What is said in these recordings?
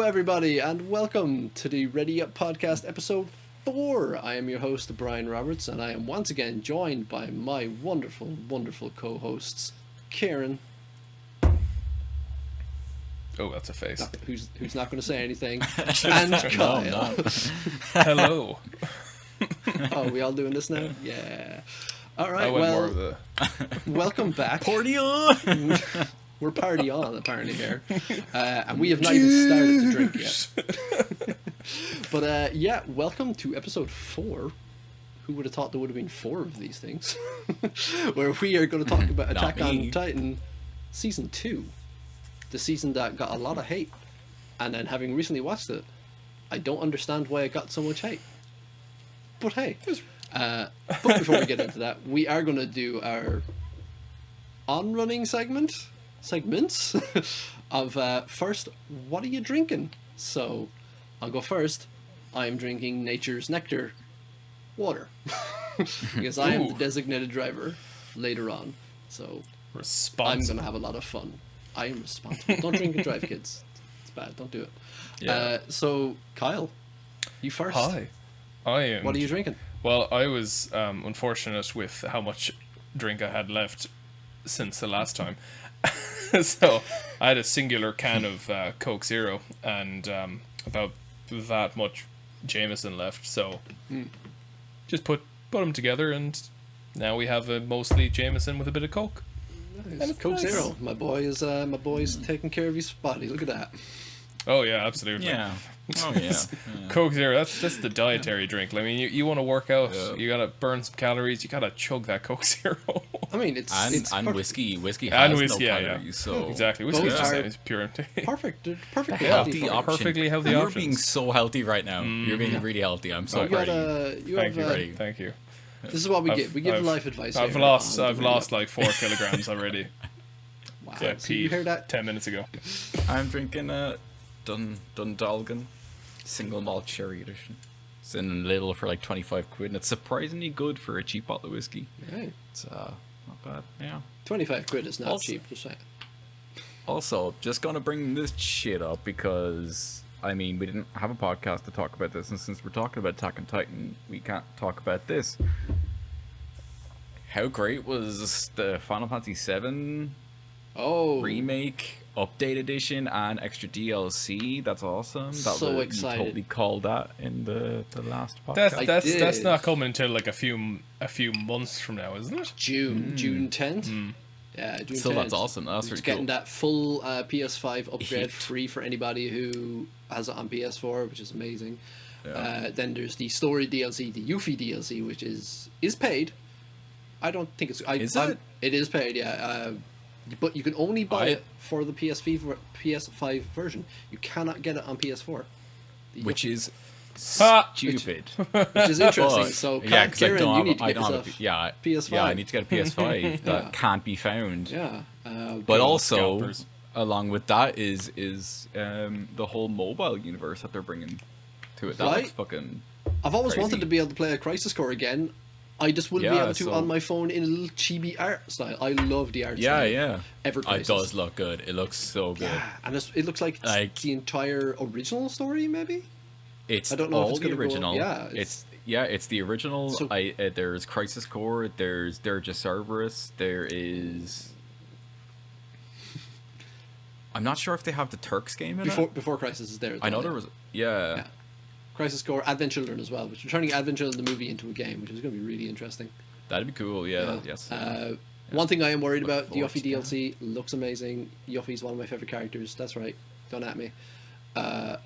everybody, and welcome to the Ready Up Podcast, episode 4. I am your host, Brian Roberts, and I am once again joined by my wonderful, wonderful co-hosts, Kieran. Oh, that's a face. Who's not going to say anything, and Kyle. No. Hello. Oh, we all doing this now? Yeah. All right, I went more well, of the... welcome back. Party on! We're party on, apparently, here. And we have not even started to drink yet. But, yeah, welcome to episode 4. Who would have thought there would have been 4 of these things? Where we are going to talk about Attack on Titan Season 2. The season that got a lot of hate. And then, having recently watched it, I don't understand why it got so much hate. But hey. But before we get into that, we are going to do our on-running segments of first, what are you drinking? So I'll go first. I'm drinking Nature's Nectar water because I am the designated driver later on, so I'm gonna have a lot of fun. I am responsible. Don't drink and drive, kids. It's bad. Don't do it. So Kyle, you first. Hi. I am... What are you drinking? Well, I was unfortunate with how much drink I had left since the last time. So I had a singular can of Coke Zero and about that much Jameson left. So just put them together, and now we have a mostly Jameson with a bit of Coke. Nice. Coke nice. Zero. My boy's taking care of his body. Look at that. Oh yeah, absolutely. Yeah. Oh yeah. Coke Zero. That's the dietary drink. I mean, you want to work out. Yeah. You gotta burn some calories. You gotta chug that Coke Zero. I mean, it's whiskey has whiskey, no calories. So exactly, whiskey is pure. Perfect. They're perfectly healthy. Perfectly healthy You're options. being so healthy right now. You're being really healthy. I'm so proud of you. Thank you. This is what we give. We give life advice. I've lost like 4 kilograms already. Wow. Yeah, so you heard that 10 minutes ago. I'm drinking a Dundalgan single malt cherry edition. It's in Lidl for like 25 quid, and it's surprisingly good for a cheap bottle of whiskey. Yeah. It's not bad. Yeah. 25 quid is not cheap. Just saying. Also, just gonna bring this shit up because I mean we didn't have a podcast to talk about this, and since we're talking about Attack on Titan, we can't talk about this. How great was the Final Fantasy VII remake, update edition, and extra DLC? That's awesome. So excited. You totally called that in the last podcast. That's not coming until like a few months from now, isn't it? June 10th. Yeah, June 10th. So that's awesome. That's really getting cool. That full PS5 upgrade free for anybody who has it on PS4, which is amazing. Yeah. Then there's the story DLC, the Yuffie DLC, which is paid. I don't think it's... It is paid, yeah. But you can only buy it for the PS5 version. You cannot get it on PS4. Which is stupid. Which is interesting. So, Kieran, you need to get yourself PS5. Yeah, I need to get a PS5 that can't be found. Yeah. But also, scalpers. Along with that is the whole mobile universe that they're bringing to it. That looks fucking I've always crazy. wanted to be able to play a Crisis Core again. I just wouldn't be able to on my phone in a little chibi art style. I love the art style. Yeah. Ever Crisis. It does look good. It looks so good. Yeah, and it looks like the entire original story, maybe? I don't know all if it's the original. It's the original. So, there's Crisis Core, there's Dirge of Cerberus, there is... I'm not sure if they have the Turks game in it. Before Crisis is there as well. I know there was... Yeah. Crisis Core, Advent Children as well, which are turning Advent Children the movie into a game, which is going to be really interesting. That'd be cool, yes. One thing I am worried about, the Yuffie DLC looks amazing. Yuffie's one of my favourite characters, that's right. Don't at me. I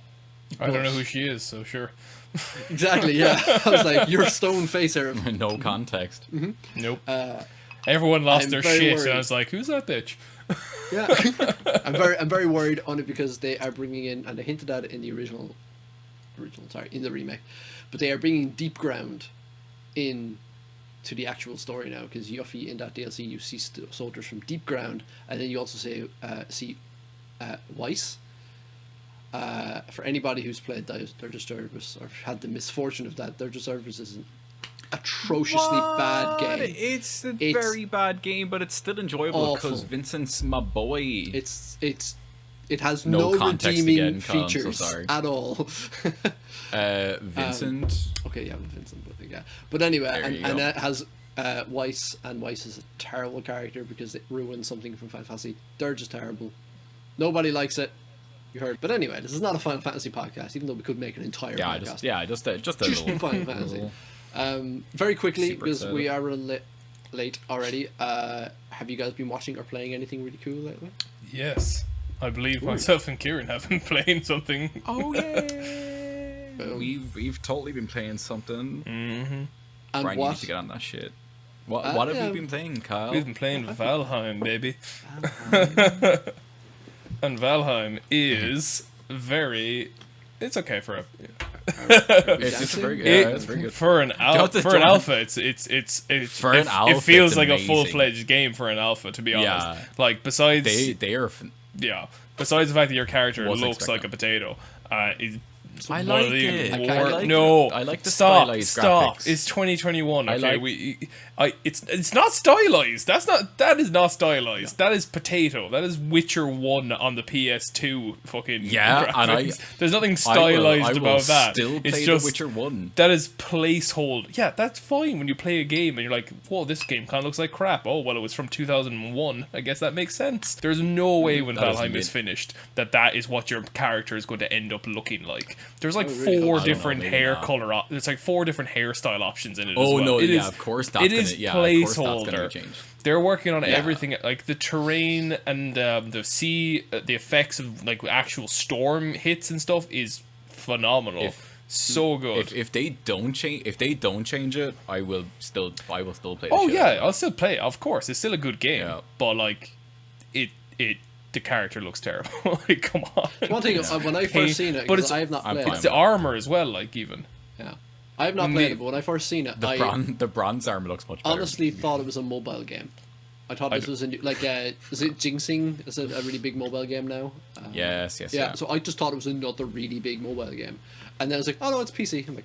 don't know who she is, so sure. Exactly, yeah. I was like, you're stone face here. No context. Mm-hmm. Nope. Everyone lost their shit, worried. and I was like, who's that bitch? Yeah. I'm very worried on it because they are bringing in, and they hinted at it in the in the remake, but they are bringing Deep Ground in to the actual story now, because Yuffie in that DLC you see soldiers from Deep Ground, and then you also see Weiss. For anybody who's played Dirge of Cerberus or had the misfortune of that, Dirge of Cerberus is an atrociously bad game. It's a very bad game, but it's still enjoyable because awful. Vincent's my boy. It's It has No no context redeeming again, Colin, so features sorry. at all. Vincent. Okay, yeah, Vincent, but yeah. But anyway, There you and go. it has Weiss, and Weiss is a terrible character because it ruins something from Final Fantasy. They're just terrible. Nobody likes it. You heard. But anyway, this is not a Final Fantasy podcast, even though we could make an entire Yeah, podcast. just a little. Final Fantasy. little- Very quickly, Super because we excited. are running late already. Have you guys been watching or playing anything really cool lately? Yes. I believe myself and Kieran have been playing something. Oh yeah. Boom. We've totally been playing something. Mm-hmm. And Brian, you need what? to get on that shit. What have yeah. you been playing, Kyle? We've been playing Valheim, baby. And Valheim is very... It's okay for a... It's very good. Yeah, it's very good. For an have to alpha, it's For an alpha, it feels it's like a amazing. full-fledged game for an alpha, to be honest. Yeah. Like besides They are. yeah, besides the fact that your character Wasn't looks like a expecting potato, I one like of the it. I like no, I like the stop, stylized stop. graphics. It's 2021. I Okay, like- it's not stylized. That is not stylized. That is potato. That is Witcher 1 on the PS2 fucking Yeah, and graphics. There's nothing I stylized will about that. Still play It's just The Witcher 1. that is placeholder. Yeah, that's fine when you play a game and you're like, whoa, this game kind of looks like crap. Oh, well, it was from 2001. I guess that makes sense. There's no way when That is Valheim is mid. finished that is what your character is going to end up looking like. There's like really hope four so. different Maybe hair not. color. There's like 4 different hairstyle options in it. Oh as well. no! It Yeah, is- of course that's it is gonna. Yeah, of course that's gonna placeholder. be changed. They're working on Yeah. everything, like the terrain and the sea, the effects of like actual storm hits and stuff is phenomenal. So good. If they don't change, it, I will still play. The Oh shit yeah, out of it. I'll still play it. Of course, it's still a good game. Yeah. But like, the character looks terrible. Like, come on. One thing, when I first seen it, but because it's I have not I'm played fine. it's it. the armor as well. Like even Yeah. I have not And played the- it, but when I first seen it, The bronze armor looks much better. honestly thought it was a mobile game. I thought this was a new, like, is it Jinxing? Is it a really big mobile game now? Yes. Yeah, so I just thought it was another really big mobile game. And then I was like, oh no, it's PC. I'm like,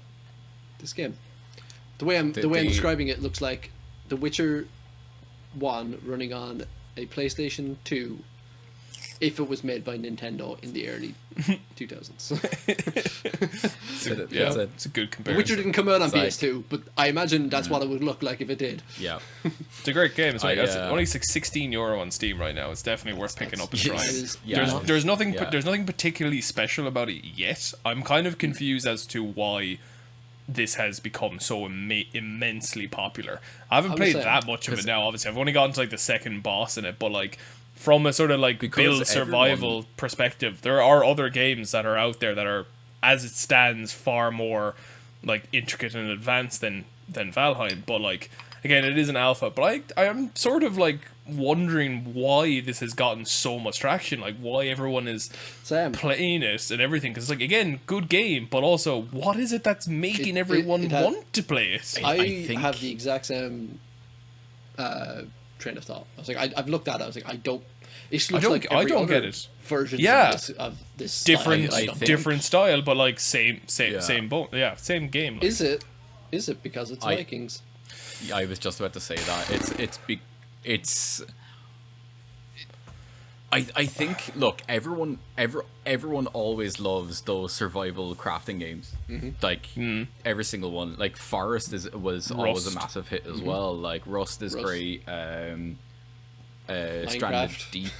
this game. The way I'm describing it looks like The Witcher 1 running on a PlayStation 2 if it was made by Nintendo in the early 2000s. Yeah. it's a good The comparison. Witcher didn't come out on It's like- PS2, but I imagine that's what it would look like if it did. Yeah. It's a great game. It's like, I, it's only like €16 on Steam right now. It's definitely worth picking up and Yes. trying. It is- Yeah. There's nothing Yeah. there's nothing particularly special about it yet. I'm kind of confused as to why this has become so immensely popular. I haven't I would played say- that much of it now. Obviously, I've only gotten to like the second boss in it, but like from a sort of like Because build survival everyone- perspective, there are other games that are out there that are, as it stands, far more like intricate and advanced than Valheim. But like again, it is an alpha. But I am sort of like wondering why this has gotten so much traction. Like why everyone is Same. playing it and everything. Because like again, good game, but also what is it that's making It- everyone it had- want to play it? I think- have the exact same train of thought. I was like, I've looked at it. I was like, it looks don't- like I every don't other get it. versions Yeah. of this Different style. I think- different style, but like same Yeah. same same game. Like. Is it because it's I- Vikings? I was just about to say that it's. I think look, everyone always loves those survival crafting games. Like every single one. Like Forest was always a Rust. massive hit as well. Like Rust is Rust. great. Stranded Minecraft. Deep,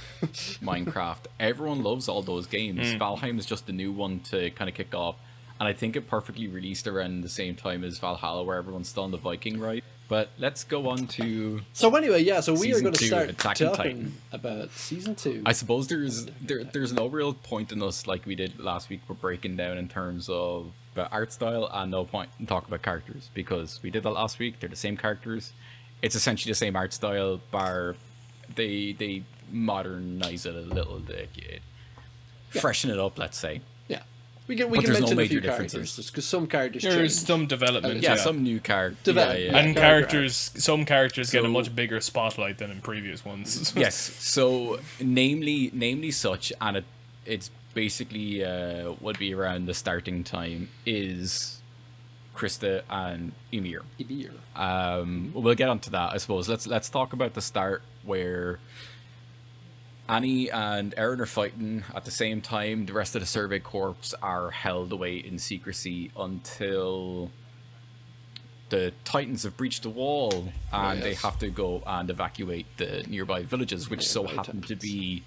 Minecraft. Everyone loves all those games. Mm. Valheim is just the new one to kind of kick off, and I think it perfectly released around the same time as Valhalla, where everyone's still on the Viking ride. But let's go on to. So anyway, yeah. So we are Season going to 2, start Attack on talking Titan. about season 2. I suppose there's no real point in us like we did last week. We're breaking down in terms of the art style, and no point in talking about characters because we did that last week. They're the same characters. It's essentially the same art style, bar they modernize it a little, freshen it up, let's say. Yeah, we can But there's no mention a few major characters differences. just because some characters There's change. some development, Yeah, yeah. some new character. Develop- Yeah, And character some characters get a So- much bigger spotlight than in previous ones. Yes. So, namely such, and it's basically would be around the starting time is Krista and Ymir. Ymir. We'll get onto that, I suppose. Let's talk about the start where Annie and Aaron are fighting at the same time. The rest of the Survey Corps are held away in secrecy until the Titans have breached the wall, and they have to go and evacuate the nearby villages, which so happen to be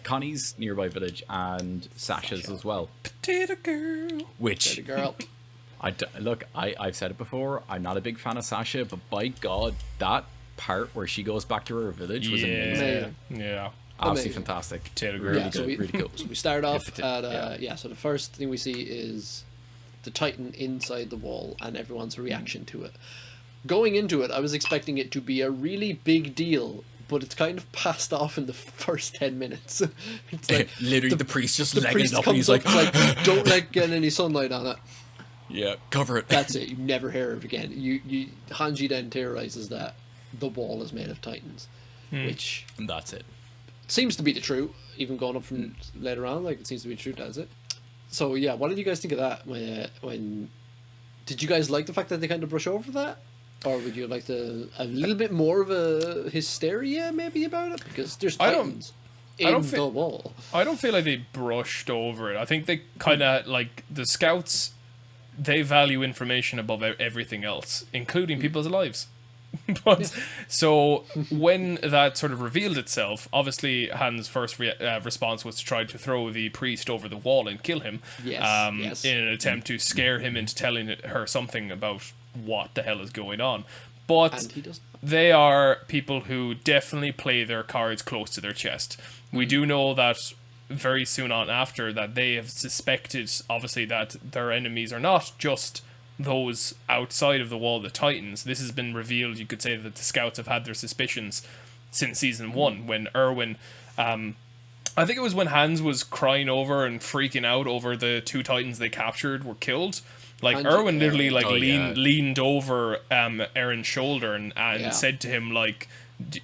Connie's nearby village and Sasha's as well. Potato girl. Which, Potato girl. I've said it before, I'm not a big fan of Sasha, but by God, that part where she goes back to her village was amazing. Yeah. Absolutely fantastic. Potato girl. Really good, really cool. So we start off so the first thing we see is the Titan inside the wall and everyone's reaction to it. Going into it, I was expecting it to be a really big deal, but it's kind of passed off in the first 10 minutes. It's like literally the priest just legging priest it up and comes he's up, like, don't let get any sunlight on it. yeah, cover it. That's it. You never hear it again. Hanji then theorizes that the wall is made of Titans, which And that's it. seems to be the truth. Even going up from later on, like it seems to be true. Does it? So yeah, what did you guys think of that? When did you guys like the fact that they kind of brush over that, or would you like a little bit more of a hysteria maybe about it because there's Titans in the wall? I don't feel like they brushed over it. I think they kind of like the scouts. They value information above everything else, including people's lives. But so when that sort of revealed itself, obviously Han's first response was to try to throw the priest over the wall and kill him. Yes. In an attempt to scare him into telling her something about what the hell is going on. But And he does. they are people who definitely play their cards close to their chest. We do know that very soon on after that they have suspected, obviously, that their enemies are not just those outside of the wall, the Titans. This has been revealed. You could say that the scouts have had their suspicions since season 1 when Erwin, I think it was when Hans was crying over and freaking out over the 2 Titans they captured were killed. Like Erwin literally leaned over Aaron's shoulder and said to him like,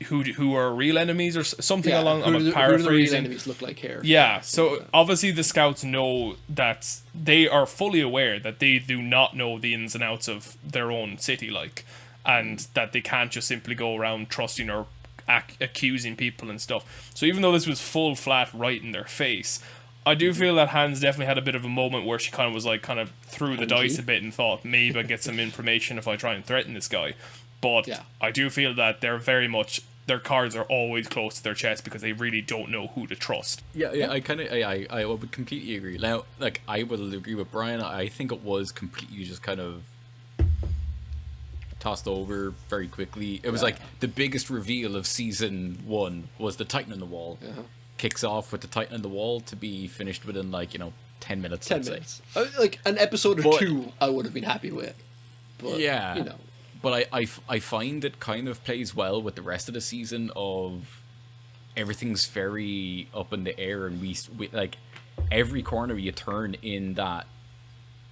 who are real enemies or something along. I'm paraphrasing. Who do the real enemies look like here? Yeah, so obviously the scouts know that they are fully aware that they do not know the ins and outs of their own city, like, and that they can't just simply go around trusting or accusing people and stuff. So even though this was full flat right in their face, I do feel that Hans definitely had a bit of a moment where she kind of was like, kind of threw the dice a bit and thought, maybe I get some information if I try and threaten this guy. But I do feel that they're very much, their cards are always close to their chest because they really don't know who to trust. Yeah, I would completely agree. Now, like, I would agree with Brian. I think it was completely just kind of tossed over very quickly. It was like the biggest reveal of season 1 was the Titan in the wall. Kicks off with the Titan in the wall to be finished within 10 minutes. 10 minutes. Like an episode or 2, I would have been happy with. But, you know. But I find it kind of plays well with the rest of the season of everything's very up in the air, and we like every corner you turn in that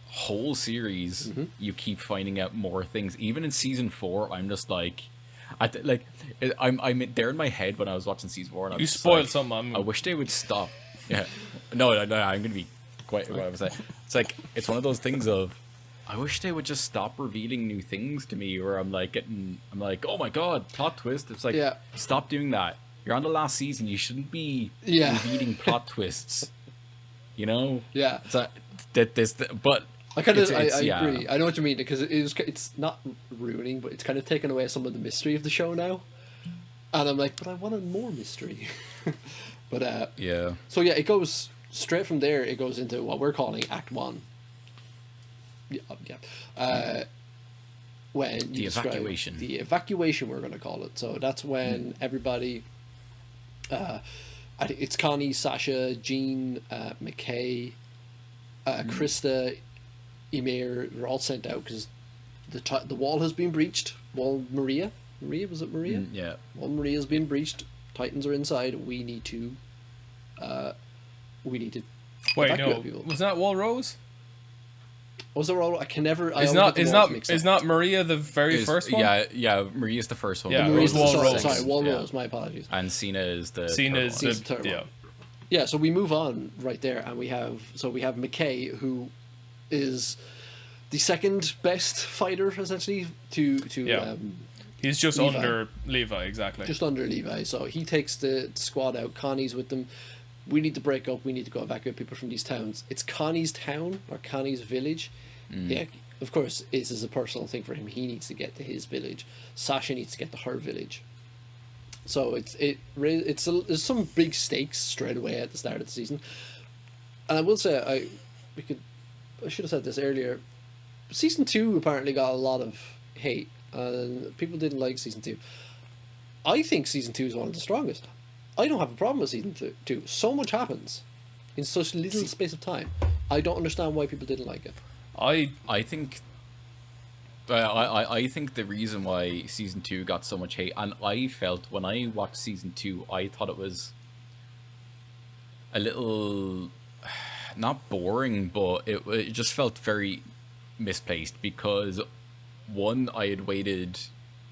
whole series, you keep finding out more things. Even in season 4, I'm just like, I'm there in my head when I was watching season 4. And you spoiled something. I wish they would stop. Yeah, no, I'm gonna be quite what I was saying. It's like it's one of those things of, I wish they would just stop revealing new things to me, where I'm like, oh my god, plot twist. It's like, stop doing that. You're on the last season. You shouldn't be revealing plot twists. You know? Yeah. So, but I agree. I know what you mean, because it's not ruining, but it's kind of taken away some of the mystery of the show now. And I'm like, but I wanted more mystery. But So yeah, it goes straight from there. It goes into what we're calling Act 1. When the evacuation. The evacuation, we're going to call it. So that's when everybody, I think it's Connie, Sasha, Jean, McKay, Krista, Emir, they're all sent out because the wall has been breached. Maria, was it Maria? Yeah. Wall Maria has been breached. Titans are inside. We need to Wait, no, people. was that Wall Rose? Was there all? I can never. Is not Maria the first one? Yeah. Maria's the first one. Yeah, Maria's Wall Rose. Sorry, Wall Rose. My apologies. And Cena is the third one. Yeah. So we move on right there, and we have McKay, who is the second best fighter essentially to He's just Levi. under Levi, exactly. Just under Levi. So he takes the squad out. Connie's with them. We need to break up. We need to go evacuate people from these towns. It's Connie's town or Connie's village. Yeah, of course, this is a personal thing for him. He needs to get to his village. Sasha needs to get to her village. So there's some big stakes straight away at the start of the season. And I will say I should have said this earlier. Season 2 apparently got a lot of hate, and people didn't like season 2. I think season 2 is one of the strongest. I don't have a problem with season 2. So much happens in such little space of time. I don't understand why people didn't like it. I think I think the reason why season 2 got so much hate, and I felt when I watched season 2, I thought it was a little not boring, but it just felt very misplaced because one, I had waited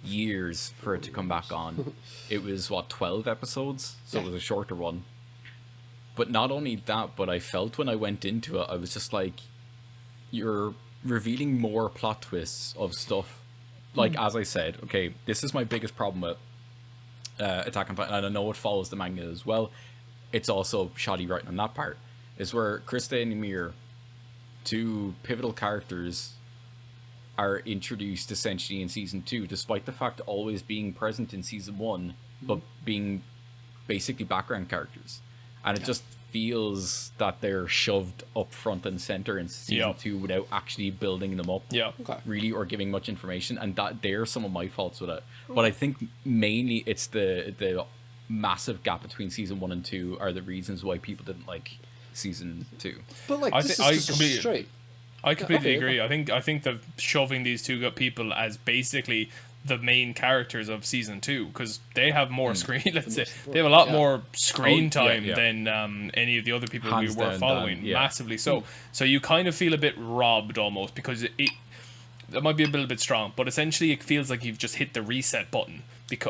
years for it to come back on. It was 12 episodes, so it was a shorter one. But not only that, but I felt when I went into it, I was just like, you're revealing more plot twists of stuff. Like, as I said, okay, this is my biggest problem with Attack on Titan, and I know it follows the manga as well. It's also shoddy writing on that part, is where Krista and Ymir, two pivotal characters, are introduced essentially in season 2, despite the fact always being present in season 1, but being basically background characters. And it just feels that they're shoved up front and center in season 2 without actually building them up really, or giving much information. And that they're some of my faults with it. But I think mainly it's the massive gap between season 1 and 2 are the reasons why people didn't like season 2. But like, this is just straight. I completely agree. I think that shoving these two people as basically the main characters of season 2, because they have more screen. Let's say they have a lot more screen time than any of the other people we were following. Massively so. So you kind of feel a bit robbed almost, because it might be a little bit strong, but essentially it feels like you've just hit the reset button,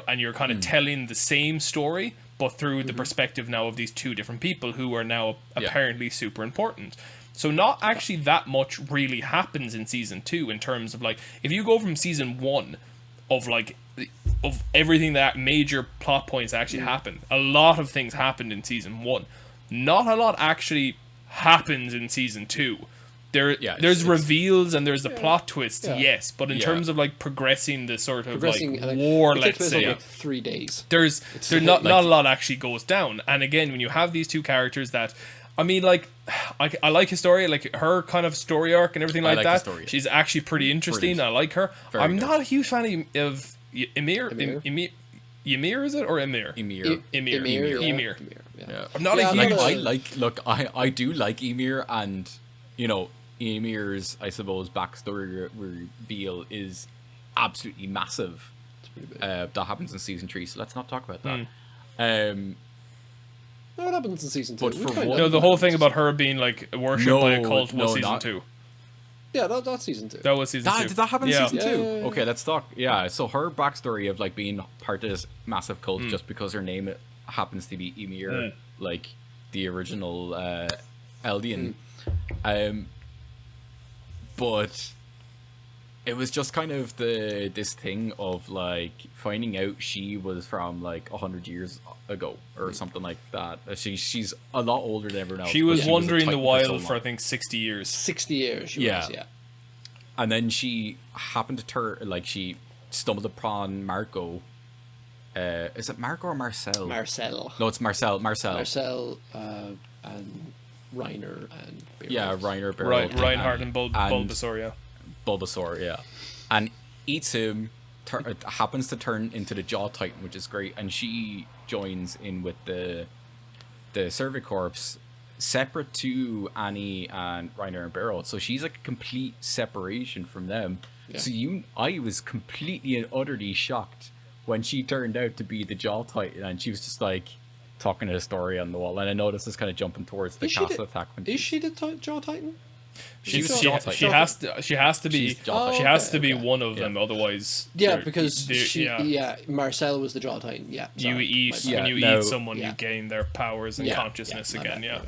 and you're kind of telling the same story, but through the perspective now of these two different people who are now apparently super important. So not actually that much really happens in season 2 in terms of, like, if you go from season 1 of everything that major plot points actually happened, a lot of things happened in season 1. Not a lot actually happens in season 2. There's reveals and there's the plot twists, yes, but in terms of like progressing the sort of like war, let's say, like 3 days. There's not a lot actually goes down. And again, when you have these two characters that, I mean, like, I like Historia, like her kind of story arc and everything like that. Historia. She's actually pretty interesting. Brilliant. I like her. I'm not a huge fan of Ymir. Ymir, is it, or Ymir? Ymir. Yeah. I'm not a huge. I do like Ymir, and you know, Ymir's, I suppose, backstory reveal is absolutely massive. It's pretty big. That happens in season 3, so let's not talk about that. No, what happens in season 2? But the whole thing about her being like worshipped by a cult was season 2. Yeah, that's season 2. That was season 2. Did that happen in season 2? Yeah. Okay, let's talk. Yeah, so her backstory of like being part of this massive cult just because her name happens to be Ymir, like the original Eldian. But it was just kind of this thing of like finding out she was from like 100 years ago or something like that. She's a lot older than everyone else. She was wandering the wild for I think 60 years. 60 years. She was. And then she happened to she stumbled upon Marco. Is it Marco or Marcel? Marcel. No, it's Marcel. Marcel and Reiner and Beirut. Yeah, Reiner, Beirut. Reinhardt and Bulbasaur, yeah. Bulbasaur, yeah. And eats him, happens to turn into the Jaw Titan, which is great, and she joins in with the Cervicorps, separate to Annie and Reiner and Beirut. So she's like a complete separation from them. Yeah. So I was completely and utterly shocked when she turned out to be the Jaw Titan, and she was just like talking to the story on the wall. And I know this is kind of jumping towards the castle attack. Is she the Jaw Titan? She has to be one of them, otherwise. Yeah, because Marcel was the Jaw Titan. Yeah, sorry, eat someone, you gain their powers and consciousness again. Yeah.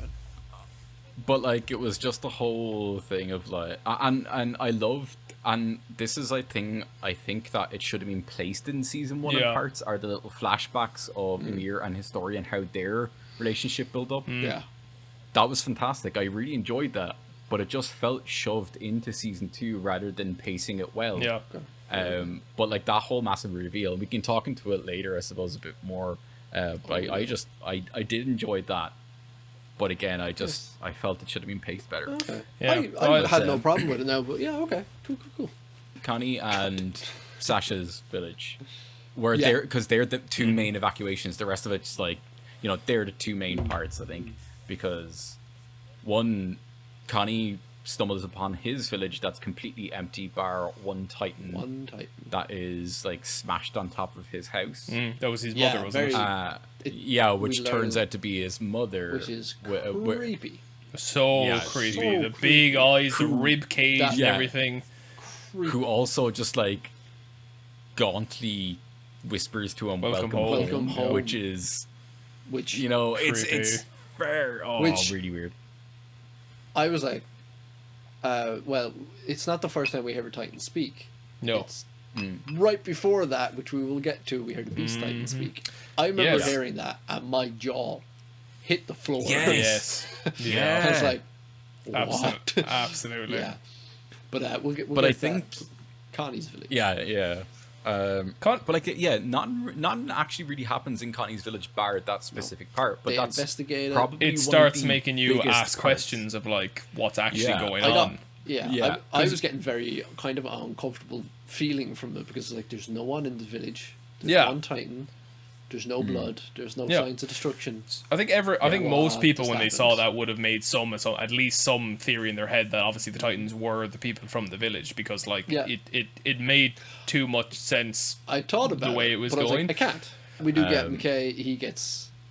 But like, it was just the whole thing of like, and I loved and this is I think that it should have been placed in season 1 in Yeah. parts, are the little flashbacks of Ymir and Historia and how their relationship built up. Yeah. That was fantastic. I really enjoyed that, but it just felt shoved into season 2 rather than pacing it well. Yeah. But like that whole massive reveal, we can talk into it later, I suppose, a bit more. But I did enjoy that. But again, I felt it should have been paced better. Okay. Yeah. I had no problem with it now, but yeah, okay. Cool. Connie and Sasha's village, where Yeah. they're the two main evacuations. The rest of it's like, they're the two main parts, I think, because one, Connie stumbles upon his village that's completely empty, bar one Titan that is like smashed on top of his house. That was his Yeah, mother, wasn't very- it? Which we turns learn- out to be his mother, Which is wh- creepy. So Yeah, creepy. so The big eyes, the rib cage, That- and Yeah. everything. who also just like gauntly whispers to him, Welcome "Welcome, home." Welcome home. which is, Which it's Creepy. fair. Oh, Which- really weird. I was like, well, it's not the first time we heard a Titan speak. No. It's right before that, which we will get to, we heard the Beast Titan speak. I remember Yes. hearing that, and my jaw hit the floor. Yes. Yeah. I was like, Absolutely. what? Absolutely. Yeah. But we'll get. But I get think- that. Connie's village. Yeah. But like, nothing actually really happens in Connie's village, bar that specific part. But They that's investigate it. probably one It of starts the making you biggest ask parts. questions of like what's actually Yeah. going I got, on. yeah, I 'cause- was getting very kind of uncomfortable feeling from it because like there's no one in the village. There's Yeah. one Titan. There's no blood. There's no Yeah. signs of destruction. I think most what people just when they saw happened? that would have made at least some theory in their head that obviously the Titans were the people from the village because like Yeah. it made too much sense. I thought about The way it was but I going. like, I can't. We do get Um, McKay.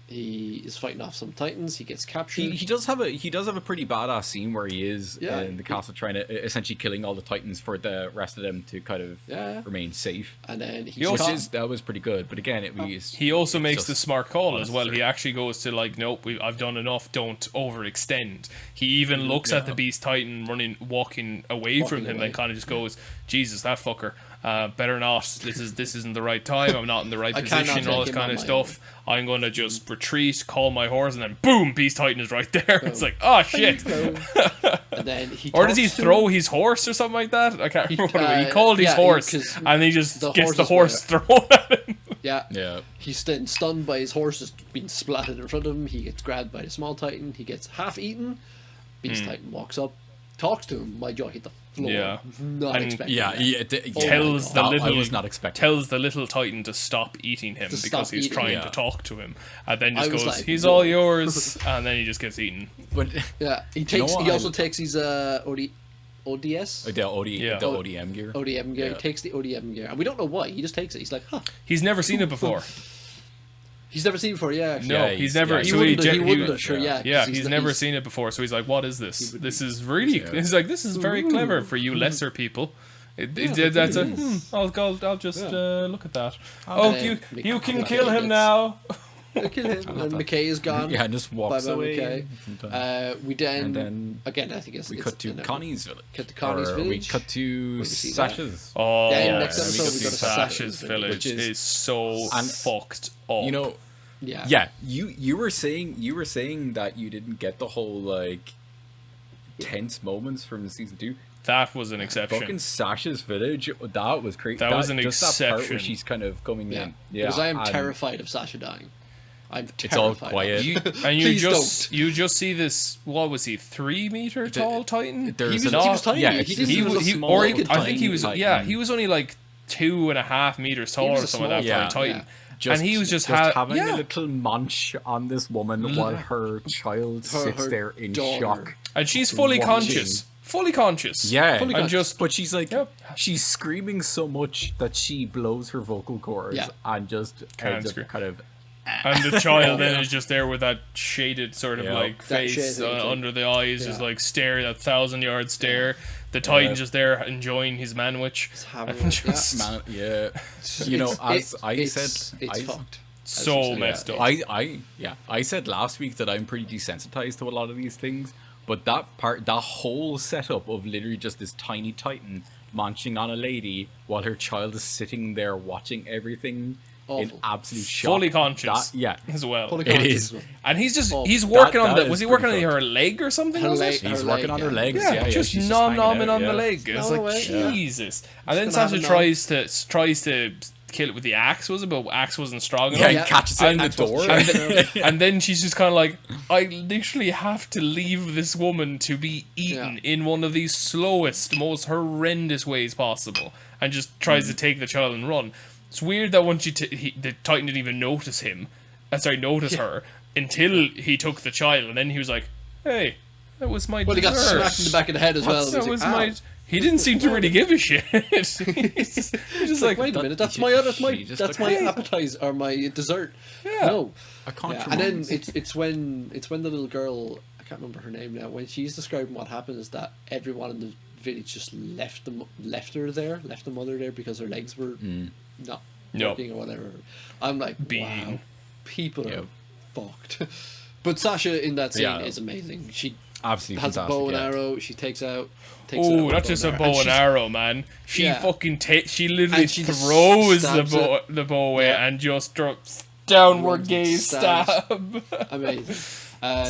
He is fighting off some Titans. He gets captured. He does have a pretty badass scene where he is Yeah. in the castle trying to essentially killing all the Titans for the rest of them to kind of Yeah. remain safe. and then He also- That was pretty good. But again, He also makes just the smart call as well. unnecessary. He actually goes to like, nope, I've done enough. Don't overextend. He even looks at the Beast Titan walking away from him, away. and kind of just goes, Jesus, that fucker. Better not. This isn't the right time. I'm not in the right I cannot position. All take this him kind on of my stuff. I'm gonna just retreat, call my horse, and then boom, Beast Titan is right there. It's like, oh shit. And then he Or does he talks to throw him. his horse or something like that? I can't remember what it was. He uh, called his yeah, horse, 'cause and he just the gets the horses horse thrown at him. Yeah. Yeah. He's then stunned by his horse just being splattered in front of him. He gets grabbed by the small Titan. He gets half eaten. Beast Titan walks up, talks to him. My jaw hit the floor. Yeah. Not And- expecting Yeah, that. Tells the I little was not expecting. tells the little Titan to stop eating him To because stop he's eating trying him. to Yeah. talk to him, and then I just was goes, like, "He's whoa. all yours," and then he just gets eaten. But Yeah, he know takes. what? He also takes his ODS, the Yeah. ODM gear. ODM gear. Yeah. He takes the ODM gear, and we don't know why. He just takes it. He's like, huh. He's never seen it before. He's never seen it before. Yeah. Actually. No, Yeah, he's he's- never. yeah, He so wouldn't. he He wouldn't he- have. Sure. Yeah. 'cause yeah, he's never he's- seen it before, so he's like, "What is this? would This be- is really." Yeah. He's like, "This is very clever for you lesser people." That's a. I'll just look at that. Oh, then you can McKay kill him gets- now. Kill him. And McKay is gone. Yeah, and just walks Bye-bye, away. McKay. We then, And then again, I think it's We it's cut to in a- Connie's village. Cut to Connie's Or We village. cut to we see that? Sasha's. Oh, Then yeah, next and episode we we go go to to Sasha's Sasha's village. which is- Is so and- fucked up. You know, Yeah. yeah, you were saying that you didn't get the whole like tense moments from season 2. That was an exception. Fucking Sasha's village, that was crazy. That was an just that part exception. where she's kind of coming Yeah. in. Yeah, Because I am and terrified of Sasha dying. I'm It's all terrified. quiet. You Please just see this. What was he? 3 meter tall Titan. There's He was, an- he was tiny. yeah, he it's- didn't He he was. was He, a or small, I think he was. tiny Yeah, Titan. he was only like 2.5 meters tall was or a something like that small for a Titan, Titan. Just, and he was just having yeah. a little munch on this woman while her child sits her there in daughter. shock. And she's fully watching. conscious. Fully conscious. Yeah, Fully and conscious. just but she's like, Yep. she's screaming so much that she blows her vocal cords Yeah. and just Can't ends up scream. kind of. and the child then is just there with that shaded sort of Yeah. like That face shaded thing. under the eyes, just Yeah. like stare, that 1,000-yard stare. The Titan just there enjoying his manwich. having And it, just Man, yeah, you know, as I it's said, it's I, fucked. so said, messed yeah. up. I said last week that I'm pretty desensitized to a lot of these things, but that whole setup of literally just this tiny Titan munching on a lady while her child is sitting there watching everything in Awful. absolute shock. Fully conscious. Yeah. As well. Fully It conscious is. as well. And he's just Oh, he's working on that the was is he working on pretty her leg or something? Her Was leg- it? He's her working leg, on her yeah. legs. Yeah, Yeah, just she's nom hanging nomming out, on the yeah. leg. It's No like way, yeah. Jesus. And then Just gonna have Sasha a tries to kill it with the axe, was it? But axe wasn't strong Yeah, enough. he Yeah. catches it in the Axe wasn't door. sure. And then she's just kind of like, I literally have to leave this woman to be eaten in one of the slowest, most horrendous ways possible, and just tries to take the child and run. It's weird that once the Titan didn't even notice him, notice her until he took the child, and then he was like, "Hey, that was my." Well, he got dessert. smacked in the back of the head as well. That He's was like, my. "Ow." He didn't seem to really give a shit. he's just like, Wait a minute, that's she- my she just that's like, my "Hey." appetizer or my dessert. Yeah. No. I can't Yeah, remember. and then it's when the little girl, I can't remember her name now, when she's describing what happened is that everyone in the village just left the mother there because her legs were not Nope. working or whatever. I'm like, Being. wow, people are Yep. fucked. But Sasha in that scene Yeah. is amazing. She Absolutely has a fantastic. bow and yeah. arrow. She takes out. oh, not just a bow and she's- arrow, man. She Yeah. fucking she literally And she just throws stabs the bow away Yeah. and just drops downward Runs and gaze stabs. stab. Amazing.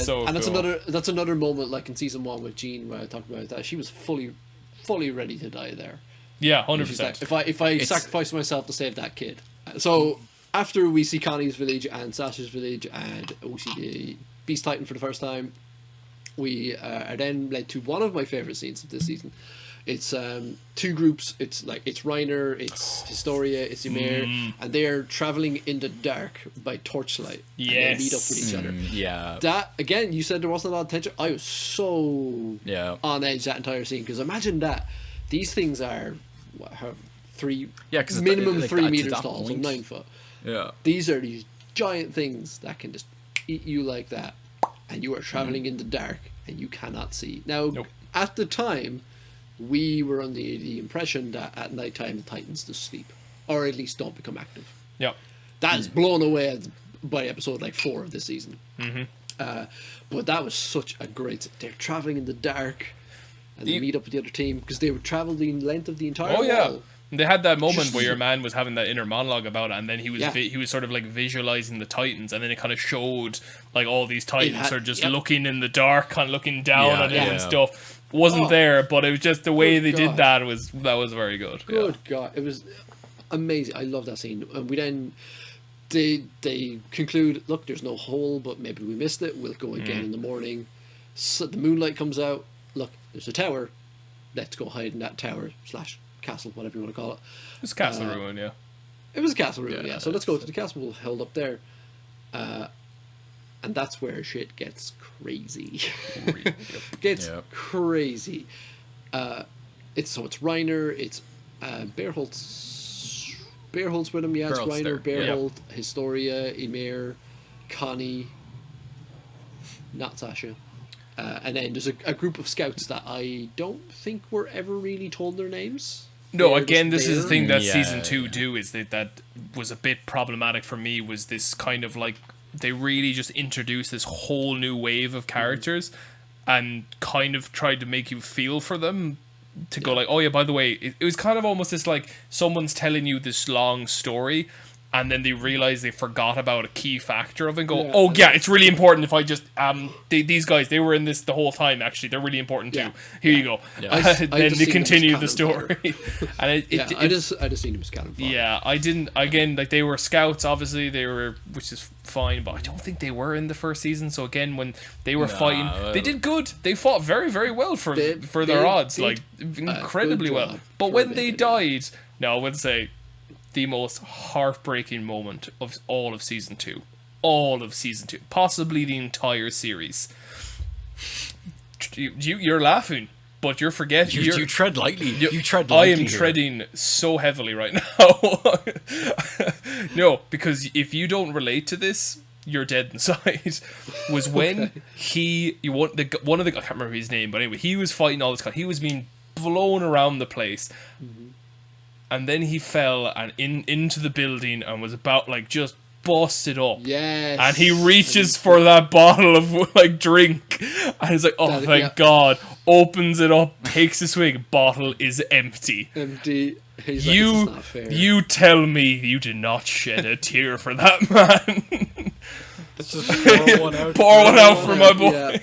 So and cool. that's another moment like in season 1 with Jean where I talked about that she was fully ready to die there. Yeah, And she's 100%. like, if I sacrifice myself to save that kid. So after we see Connie's village and Sasha's village and we see the Beast Titan for the first time, we are then led to one of my favorite scenes of this season. It's two groups. It's Reiner, it's Historia, it's Ymir, and they're traveling in the dark by torchlight. And they meet up with each other. Yeah. That again, you said there wasn't a lot of tension. I was so Yeah. on edge that entire scene because imagine that these things are three, Yeah, 'cause minimum like, 3 to meters that tall, so point- 9 foot. Yeah. These are these giant things that can just eat you like that, and you are traveling in the dark and you cannot see. Now, Nope. at the time, we were under the impression that at nighttime Titans just sleep, or at least don't become active. Yeah. That is blown away by episode 4 of this season. But that was such a great. They're traveling in the dark, and they meet up with the other team because they would travel the length of the entire Oh yeah. wall. They had that moment Just- where your man was having that inner monologue about it, and then he was Yeah. he was sort of like visualizing the Titans, and then it kind of showed like all these Titans had- are just yep. looking in the dark, kind of looking down Yeah, on him and yeah. stuff. Wasn't Oh. there, but it was just the way Good they did God. that was very good. Yeah. Good God, it was amazing. I love that scene. And we then they conclude, look, there's no hole, but maybe we missed it. We'll go again in the morning. So the moonlight comes out. Look, there's a tower. Let's go hide in that tower / castle, whatever you want to call it. It's Castle Ruin, yeah. It was a castle room, Yeah, yeah. So let's go to the castle. We'll hold up there. And that's where shit gets crazy. Gets Yep. crazy. It's Reiner, it's Bearholt's with him, yeah. It's Bearholt's Reiner, there, yeah. Bearholt, Historia, Ymir, Connie, not Sasha. And then there's a group of scouts that I don't think were ever really told their names. No, They're again, just this is the there. thing that Yeah, season 2 yeah. do is that was a bit problematic for me. Was this kind of like they really just introduced this whole new wave of characters, and kind of tried to make you feel for them. To go like, oh yeah, by the way, it was kind of almost this like someone's telling you this long story, and then they realize they forgot about a key factor of it and go, Yeah. oh yeah, it's really important if I just these guys, they were in this the whole time, actually they're really important too. Yeah. Here you go. Yeah. I Then just they seen them continue as the cannon story. And I just seen him as cannon fodder. yeah, I didn't. Again, like they were scouts, obviously they were, which is fine. But I don't think they were in the first season. So again, when they were fighting, they did good. They fought very, very well for They their odds, did like a incredibly good well. job But for when what they they did. died, no, I would say the most heartbreaking moment of all of season 2, possibly the entire series. You're laughing, but you're forgetting. You tread lightly. You tread I lightly. am here. treading so heavily right now. No, because if you don't relate to this, you're dead inside. Was when one of the, I can't remember his name, but anyway, he was fighting all this. He was being blown around the place, and then he fell and into the building and was about like just busted up. Yes. And he reaches for that bottle of like drink, And he's like, oh, That- thank yeah. God. Opens it up, takes a swig, bottle is empty. Empty. He's like, "This is not fair." You tell me you did not shed a tear for that man. Let's just pour one out. Pour one out for my boy.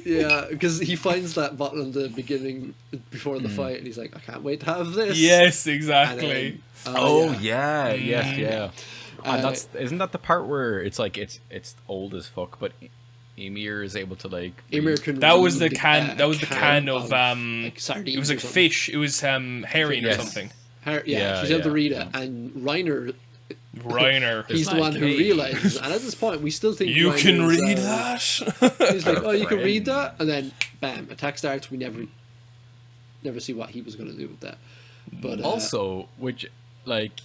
Yeah, because he finds that bottle in the beginning before the fight, and he's like, "I can't wait to have this." Yes, And exactly. then, Yeah. And that's isn't that the part where it's like it's old as fuck, but Emir is able to like Emir can That was the read can. a That was the can of like sardines. It was or like something. fish. It was herring or Yes. something. Yeah, she's able to yeah. read it, and Reiner, Reiner. he's the like, one who hey. realizes. And at this point, we still think You Reiner can is, read that. He's like, Our "Oh, you can read friend. that," and then bam, attack starts. We never see what he was going to do with that. But also, which like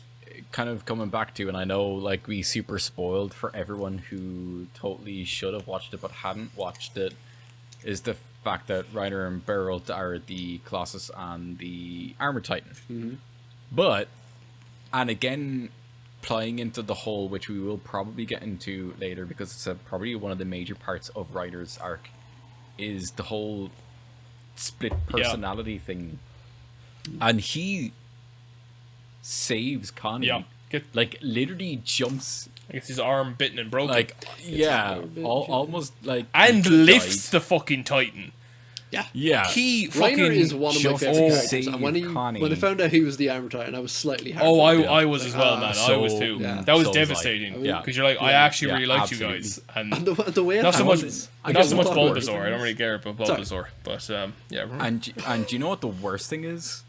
kind of coming back to, and I know like we super spoiled for everyone who totally should have watched it but hadn't watched it, is the fact that Reiner and Beryl are the Colossus and the Armor Titan. Mm-hmm. But, and again, playing into the whole, which we will probably get into later because it's probably one of the major parts of Reiner's arc, is the whole split personality thing. And he saves Connie. Yeah. Get, Like, literally jumps, I guess his arm bitten and broken. like, yeah, a bit, almost like... and he could've lifts died. the fucking Titan. Yeah. He Reiner fucking is one of my just- favorite characters. save And when Connie. I found out he was the Armor Titan, I was slightly Oh, heartbroken. I was as well, man. I was too. yeah. That was So was I. devastating. Yeah. Because you're like, I Yeah. actually really Yeah, liked you guys. And And the way it not so much, happens- not so much we'll talk about it. Bulbasaur. I don't really care about Sorry. Bulbasaur. But yeah. And do you know what the worst thing is?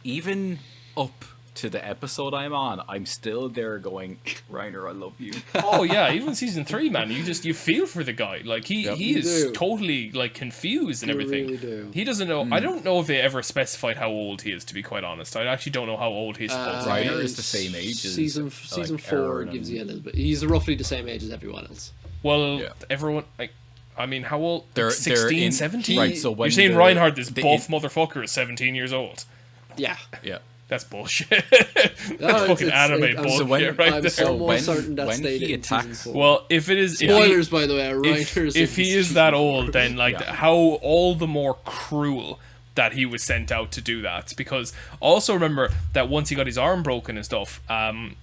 Even up to the episode I'm on, I'm still there going, Reiner, I love you. Oh yeah, even season 3, man. You feel for the guy. Like he You is do. totally like confused and You everything. really do. He doesn't know. I don't know if they ever specified how old he is. To be quite honest, I actually don't know how old he's supposed to be. Reiner is the same age as, season like, 4 Aaron gives and- you a little bit. He's roughly the same age as everyone else. Well, Yeah. everyone like. I mean, how old? They're 16, in- 17? right, so when You're saying the- Reinhardt, this the- buff motherfucker, is 17 years old. Yeah. Yeah. That's bullshit. That's fucking anime I'm- bullshit So when- right I'm there. so almost when- certain that when stayed he in season attacks- 4. Well, if it is... Spoilers, by the way. If Reiner's he in is that old, then like Yeah. how all the more cruel that he was sent out to do that. Because also remember that once he got his arm broken and stuff,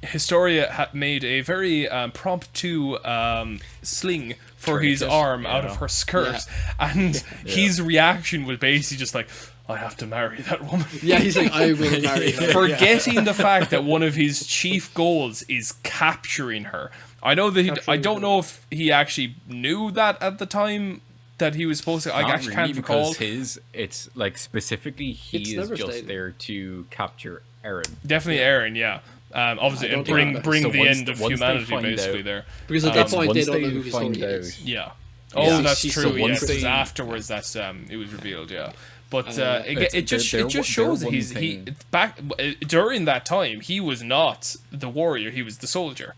Historia made a very promptu sling for his Tourniquet, arm out yeah. of her skirt, and his reaction was basically just like, I have to marry that woman. Yeah, he's like, I will marry her. Forgetting the fact that one of his chief goals is capturing her. I know that I don't know if he actually knew that at the time that he was supposed to. I Not actually really, can't recall. because it's like specifically he It's is never just stated. there to capture Eren. Definitely Aaron, yeah. Obviously, I and don't think bring so the once end the- of once they humanity find basically out- there. Because at that point, once they don't know they who his find story out- is. Yeah. Yeah. Oh, that's So true. once Yes, it's they- afterwards that's it was revealed. Yeah. But it's- it just they're- it just they're shows that one he's thing- back during that time he was not the warrior, he was the soldier.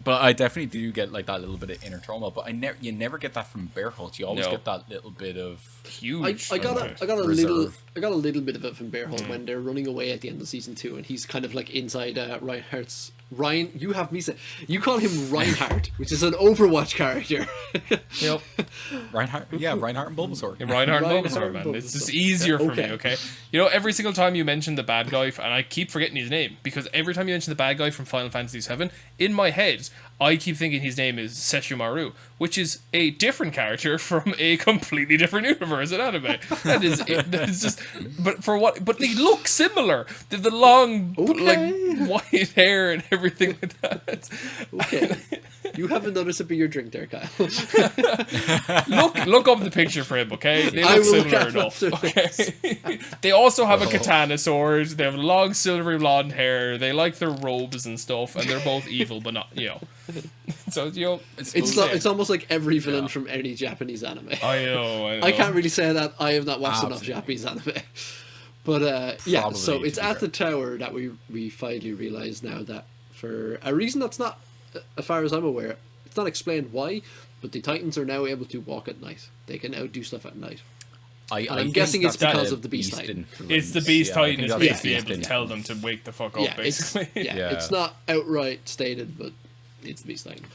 But I definitely do get like that little bit of inner trauma. But you never get that from Bearholt. You always No. get that little bit of Huge. I got a Reserve. little bit of it from Bearhold when they're running away at the end of season 2, and he's kind of like inside Reinhardt's. You have me say you call him Reinhardt, which is an Overwatch character. Yep. Reinhardt. Yeah, Reinhardt and Bulbasaur. Reinhardt and Reinhardt Bulbasaur, and man. It's just Bulbasaur. easier for Okay. me, okay? You know, every single time you mention the bad guy, and I keep forgetting his name, because every time you mention the bad guy from Final Fantasy VII, in my head, I keep thinking his name is Sesshomaru, which is a different character from a completely different universe in anime. That's just, but for what? But they look similar. They're the long, Okay. like white hair and everything like that. Okay, you have another sip of your drink there, Kyle. Look up the picture for him, okay? They I look will similar look enough. after Okay. They also have a katana sword. They have long silvery blonde hair. They like their robes and stuff, and they're both evil, but not, you know. So It's almost like every villain from any Japanese anime. I know. I can't really say that I have not watched enough Absolutely. Japanese anime. But yeah, Probably, so to it's be at fair. the tower that we finally realize now that for a reason that's not, as far as I'm aware, it's not explained why, but the Titans are now able to walk at night. They can now do stuff at night. I'm think guessing it's that's because the of the Beast Titan. influence. It's the Beast Yeah, I Titan think is that's basically the able to Beast tell them to wake the fuck up, Yeah, it's, basically. yeah, Yeah. it's not outright stated, but it's the Beast Titan.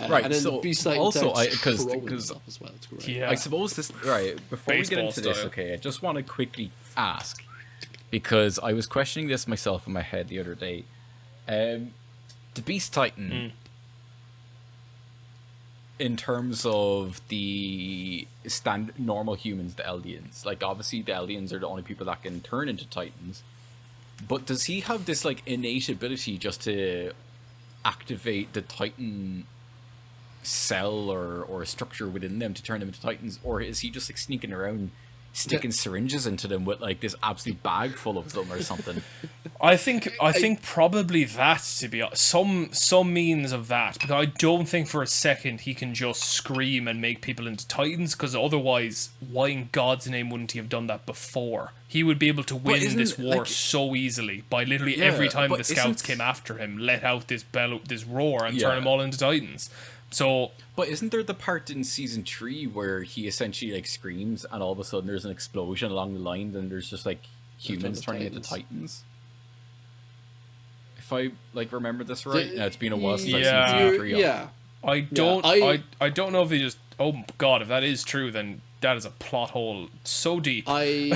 Right, And then so the Beast Titan also, starts because throwing stuff as well. It's great. Yeah. I suppose this right before we get Baseball into this, style. okay, I just want to quickly ask because I was questioning this myself in my head the other day. The Beast Titan, in terms of the normal humans, the Eldians, like obviously the Eldians are the only people that can turn into Titans, but does he have this like innate ability just to activate the Titan cell or structure within them to turn them into Titans, or is he just like sneaking around sticking syringes into them with like this absolute bag full of them or something? I think probably that, to be honest. Some means of that, because I don't think for a second he can just scream and make people into Titans, because otherwise, why in God's name wouldn't he have done that before? He would be able to win this war so easily by literally every time the scouts came after him, let out this roar and turn them all into Titans. So, but isn't there the part in season 3 where he essentially like screams and all of a sudden there's an explosion along the line and there's just like humans turning into Titans? If I like remember this right, it's been a while since I've seen season 3. Yeah, I don't know if they just. Oh God, if that is true, then that is a plot hole so deep. I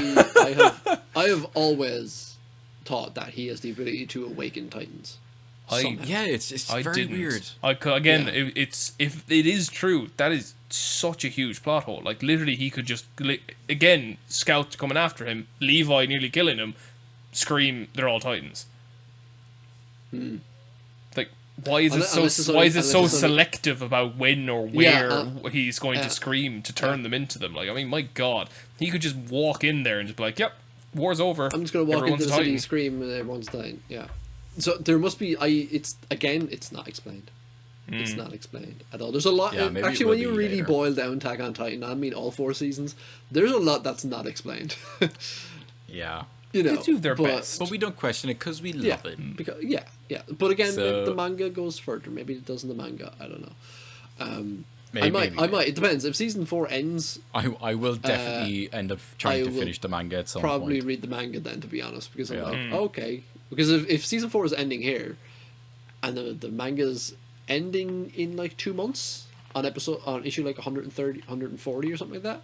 have always thought that he has the ability to awaken Titans. It's very weird. It's if it is true, that is such a huge plot hole. Like literally, he could just again scouts coming after him, Levi nearly killing him, scream, "They're all Titans." Like, why is it so selective about when or where he's going to scream to turn them into them? Like, I mean, my God, he could just walk in there and just be like, "Yep, war's over. I'm just gonna walk into the city and scream, and everyone's dying." Yeah. So there must be. It's not explained. It's not explained at all. There's a lot. Actually, when you really boil down Attack on Titan, I mean all 4 seasons, there's a lot that's not explained. Yeah. You know, they do their best, but we don't question it because we love it. Because But again, the manga goes further. Maybe it does in the manga. I don't know. I might. It depends. If season 4 ends, I will definitely end up trying to finish the manga at some point. Probably read the manga then, to be honest, because I'm like, okay. Because if season 4 is ending here, and the manga's ending in like 2 months on issue like 130, 140 or something like that,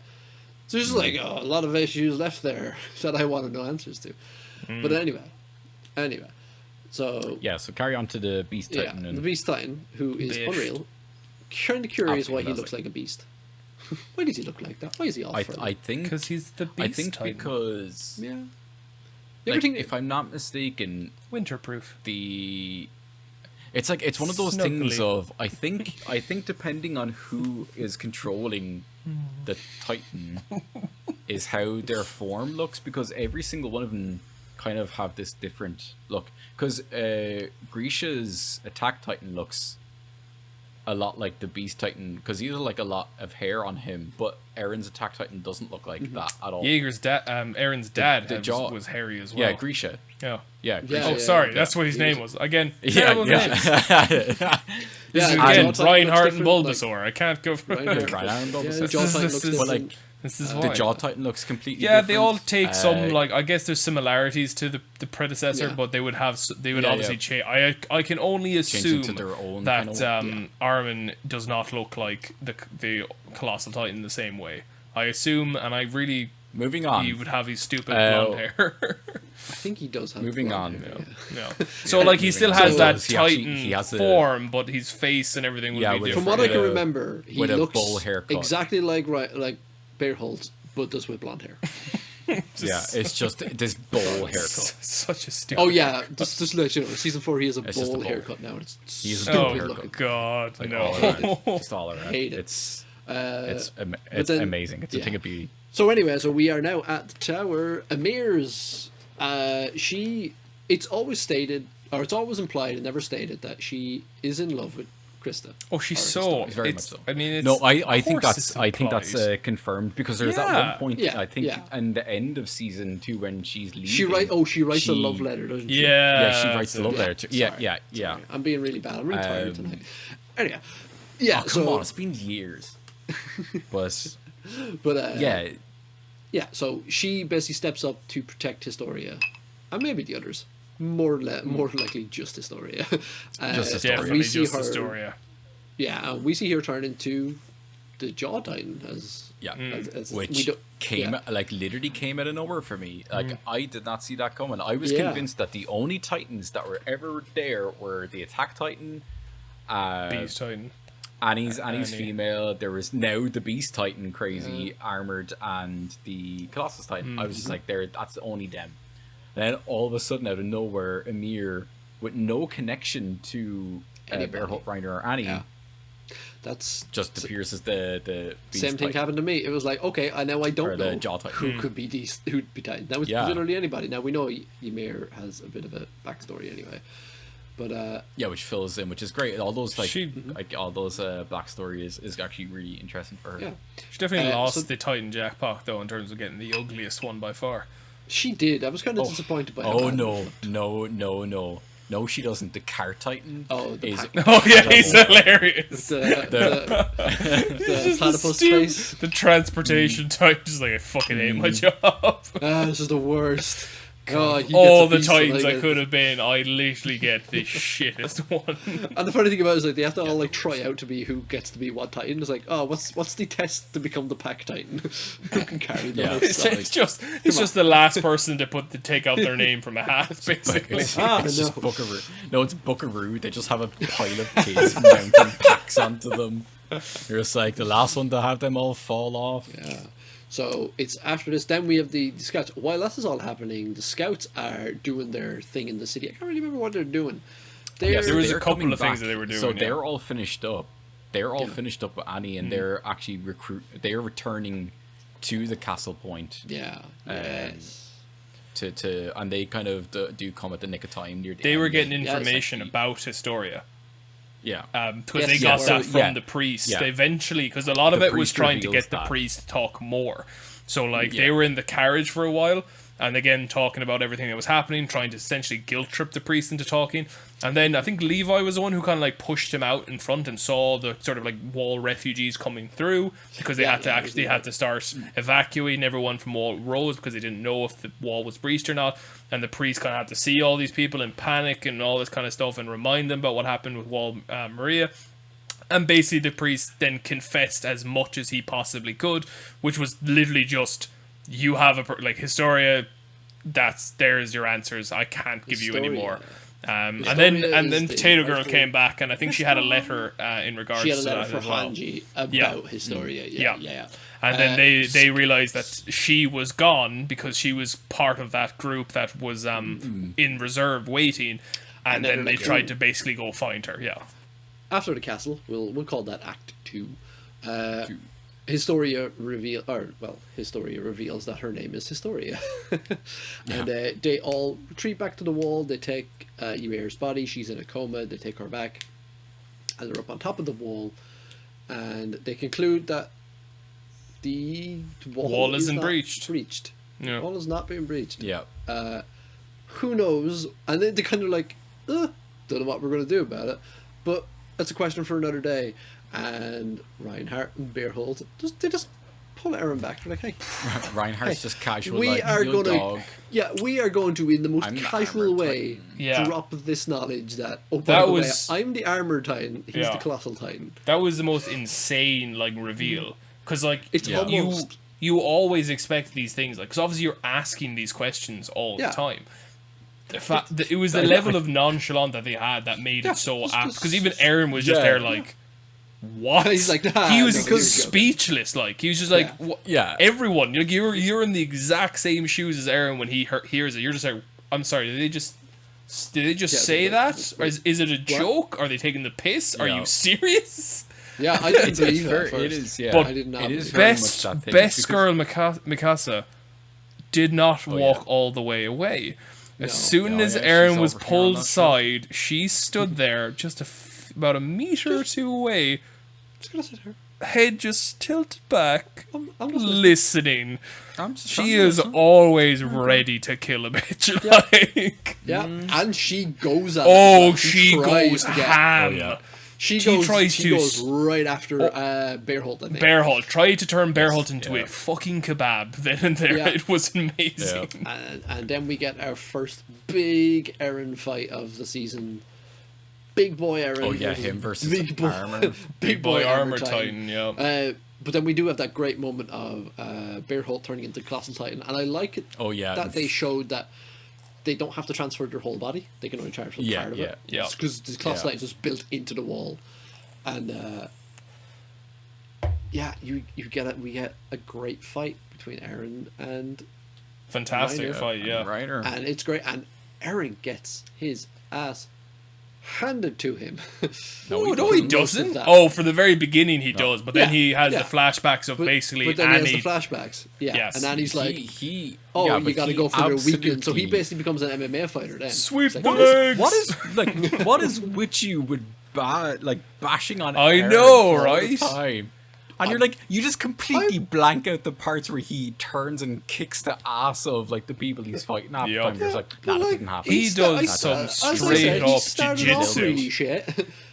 so there's just like a lot of issues left there that I want to know answers to. But anyway, so so carry on to the Beast Titan. The Beast Titan, who is unreal. Kind of curious why he looks like a beast. Why does he look like that? Why is he all furry? I think because he's the Beast Titan. Because if I'm not mistaken, winterproof. It's one of those things of I think depending on who is controlling the Titan is how their form looks, because every single one of them kind of have this different look. Because Grisha's Attack Titan looks a lot like the Beast Titan, because he has like a lot of hair on him, but Aaron's Attack Titan doesn't look like that at all. Aaron's dad was hairy as well. Yeah, Grisha. Sorry, that's what his name was. Again, names. Again, Reinhardt and Bulbasaur. I can't go for Reinhardt and Bulbasaur. This is the Jaw Titan looks completely different. They all take some like, I guess there's similarities to the predecessor, but they would obviously change. I can only assume that Armin does not look like the Colossal Titan the same way. I assume, and I really moving on. He would have his stupid blonde hair. I think he does have. Moving on. So like he still has that Titan form, but his face and everything would be different. From what I can remember, he looks bowl haircut. Exactly like Bearholtz, but just with blonde hair. It's just this bowl haircut. Such a stupid. Oh yeah, just to let you know, season 4 he has a bowl haircut now. It's stupid looking. God, like, no. Just all around. Hate it. It's amazing. It's a thing of beauty. So anyway, we are now at the tower. Amir's. It's always stated, or it's always implied and never stated, that she is in love with Krista. Oh, she's so very much so. I mean, it's, no, I think that's confirmed, because there's that one point I think in the end of season 2 when she's leaving. She writes a love letter, doesn't she? Yeah, she writes a love letter. Sorry. I'm being really bad. I'm really tired tonight. Anyway, come on, it's been years. But so she basically steps up to protect Historia, and maybe the others. More likely just Historia. Definitely just Historia. Yeah, we see her turn into the Jaw Titan as which we don't, came literally came out of nowhere for me. Like I did not see that coming. I was Yeah. convinced that the only Titans that were ever there were the Attack Titan, Beast Titan. Annie's Annie. female. There was now the Beast Titan, crazy armored, and the Colossus Titan. I was just like, that's only them. And then all of a sudden, out of nowhere, Emir with no connection to Bearhult, Reiner, or Annie. Yeah. That's just appears as the Beast same thing Titan. happened to me. It was like, okay, I don't Or the know Jaw Titan. who could be who'd be Titan. That was literally anybody. Now we know Ymir has a bit of a backstory anyway, but which fills in, which is great. All those all those backstory is actually really interesting for her. yeah, She definitely lost the Titan jackpot though in terms of getting the ugliest one by far. she did. I was kind of disappointed by. Oh that. no, she doesn't. The Car Titan is. Oh yeah, he's hilarious. The platypus face. The transportation Titan is like, I fucking hate my job. This is the worst. Oh, All the Titans I could have been, I literally get the shittest one. And the funny thing about it is like they have to all like try out to be who gets to be what Titan. It's like, oh, what's the test to become the Pack Titan? Who can carry them? It's just the last person to take out their name from a hat, basically. It's just Buckaroo. No, it's Buckaroo. They just have a pile of kids mounting packs onto them. You're just like the last one to have them all fall off. Yeah. So it's after this. Then we have the scouts. While this is all happening, the scouts are doing their thing in the city. I can't really remember what they're doing. There was a they're couple coming of things back. that they were doing. So they're all finished up. They're all finished up with Annie, and they're actually They're returning to the Castle Point. Yeah. Yes. And they kind of do come at the nick of time near the They end. were getting information about Historia. Yeah. Because they got that from the priest. Yeah. They eventually, because a lot of The it was priest trying to reveals get the that. priest to talk more. So, they were in the carriage for a while, and again, talking about everything that was happening, trying to essentially guilt trip the priest into talking. And then I think Levi was the one who kind of pushed him out in front and saw the sort of wall refugees coming through, because they had to start evacuating everyone from Wall Roads because they didn't know if the wall was breached or not. And the priest kind of had to see all these people in panic and all this kind of stuff and remind them about what happened with Wall Maria. And basically the priest then confessed as much as he possibly could, which was literally just, you have Historia, there's your answers. I can't give you any more. And then Potato Girl came back, and I think she had a letter in regards to that. She had a letter for as well. Hanji about Historia. Yeah. And then they realized that she was gone because she was part of that group that was in reserve waiting, and then they tried to basically go find her. Yeah. After the castle, we'll call that Act 2. Historia reveals that her name is Historia. And they all retreat back to the wall. They take Ymir's body. She's in a coma. They take her back, and they're up on top of the wall, and they conclude that the wall isn't not breached. Yeah. The wall is not being breached. Yeah. Who knows? And then they kind of don't know what we're going to do about it. But that's a question for another day. And Reinhardt and Bearhold just pull Aaron back. They're like, hey, Reinhardt's just casual. we are going dog. to, we are going to, in the most I'm the casual armored way, Titan. drop this knowledge that by That the was- way, I'm the armored Titan. He's Yeah. the colossal Titan. That was the most insane reveal, because It's almost you always expect these things, because obviously you're asking these questions all the time. The fact that it was the level of nonchalance that they had that made it so apt, because even Aaron was just there what? He's like, he was no, he was speechless. He was just like, Yeah. everyone, you're in the exact same shoes as Aaron when he hears it. You're just like, I'm sorry, did they just say that? Or is it a joke? Are they taking the piss? Are you serious? Yeah, I didn't believe very, it. At first. it is, yeah. But I did not. It is very much that thing, best because- girl Mikasa did not walk all the way away. As soon as Aaron she's was over here pulled on that aside, she stood there just about a meter or two away, Just gonna sit here. head just tilted back, I'm just listening. I'm just She is always ready to kill a bitch. Yeah, and she goes at Oh, it. she tries goes to get- ham. Oh, yeah. She tries she to goes right after Bearhold, I think. Bearhold tried to turn Bearhold into a fucking kebab. Then and there, Yeah. it was amazing. And then we get our first big Eren fight of the season. big boy Eren. Oh yeah, him versus big boy, Armor. Big boy armor titan, yeah. But then we do have that great moment of Bearholt turning into Colossal Titan, and I like it. Oh yeah, that they showed that they don't have to transfer their whole body; they can only transfer part of it. Yeah, because the Colossal Titan is just built into the wall, and we get a great fight between Eren and fantastic Reiner. fight, yeah. Reiner. And it's great, and Eren gets his ass handed to him. No, he doesn't. That. Oh, for the very beginning he does, but then Yeah, he has yeah. the flashbacks of basically But then Annie. he has the flashbacks. Yeah, Yes. and Annie's like, he "Oh, yeah, you but got to he go for your weekend." So he absolutely- basically becomes an MMA fighter then. Sweep It's the like, legs. what is with you with bashing on I Eren know, all the right? time? And you're like, you just completely blank out the parts where he turns and kicks the ass of like the people he's fighting half the Yep. time. You're just like, nah, that didn't happen. He does some as I straight said, he up started off jiu-jitsu. really shit.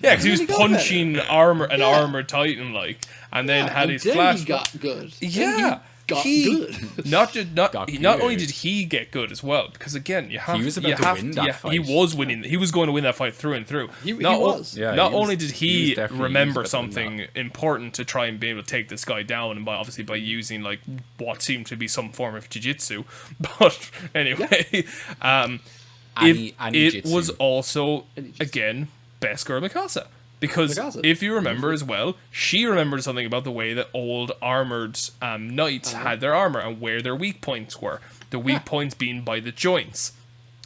Yeah, because he was And then got punching better. an Yeah. armor titan like, and then had and his then flash. he got good. Then Yeah, he got good. not just Got not only good. did he get good as well, because again you have He was about you to have win that fight. he was winning. He was going to win that fight through and through. He Not was. Yeah, not he was- only did he he was definitely- remember he was about to win something important to try and be able to take this guy down, and obviously by using like what seemed to be some form of jiu-jitsu, but anyway, Annie it jitsu. was also Annie jitsu. again best girl Mikasa. Because Mikasa. if you remember as well, she remembered something about the way that old armored knights had their armor and where their weak points were. The weak points being by the joints.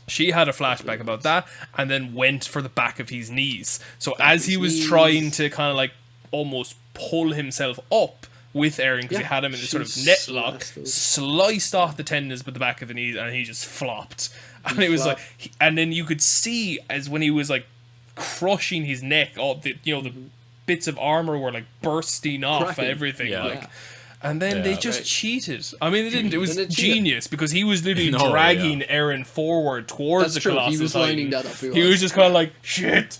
She had a flashback about that and then went for the back of his knees. So as he was knees. trying to kind of like almost pull himself up with Eren, because he Yeah, had him in this sort of she net lock, slashed those. sliced off the tendons with the back of the knees, and he just flopped. And it was flopped. like, and then you could see as when he was like crushing his neck, all the the bits of armor were like bursting off Cracking. and everything, Yeah. like. Yeah. And then they Yeah. just Right. cheated. I mean, they didn't. It was Then they cheated. genius because he was literally No, dragging Eren forward towards That's the true. He Colossal was Titan. lining that up, he He was was. just kind of like shit.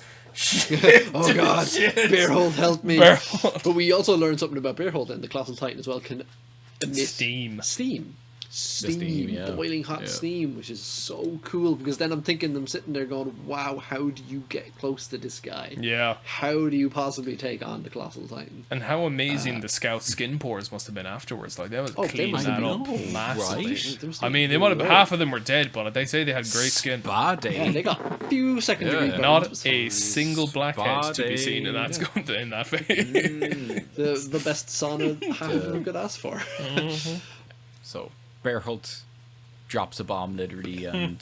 Oh god, Shit. Bearhold help me. Bearhold. But we also learned something about Bearhold and the Colossal Titan as well can emit Steam. steam, steam, yeah. boiling hot Yeah. steam, which is so cool because then I'm thinking them sitting there going, wow, how do you get close to this guy? Yeah. How do you possibly take on the Colossal Titan? And how amazing the scout skin pores must have been afterwards. Like they must Oh, have they cleaned must that have up been, massively. right? They must I have mean, they been might have rough. half of them were dead, but they say they had great skin. Bad Yeah, they got a few second degree burns. Not It's a fine. single blackhead to be Spotty. seen in that in that phase. the best sauna half of them could ask for. So Bearholt drops a bomb literally, and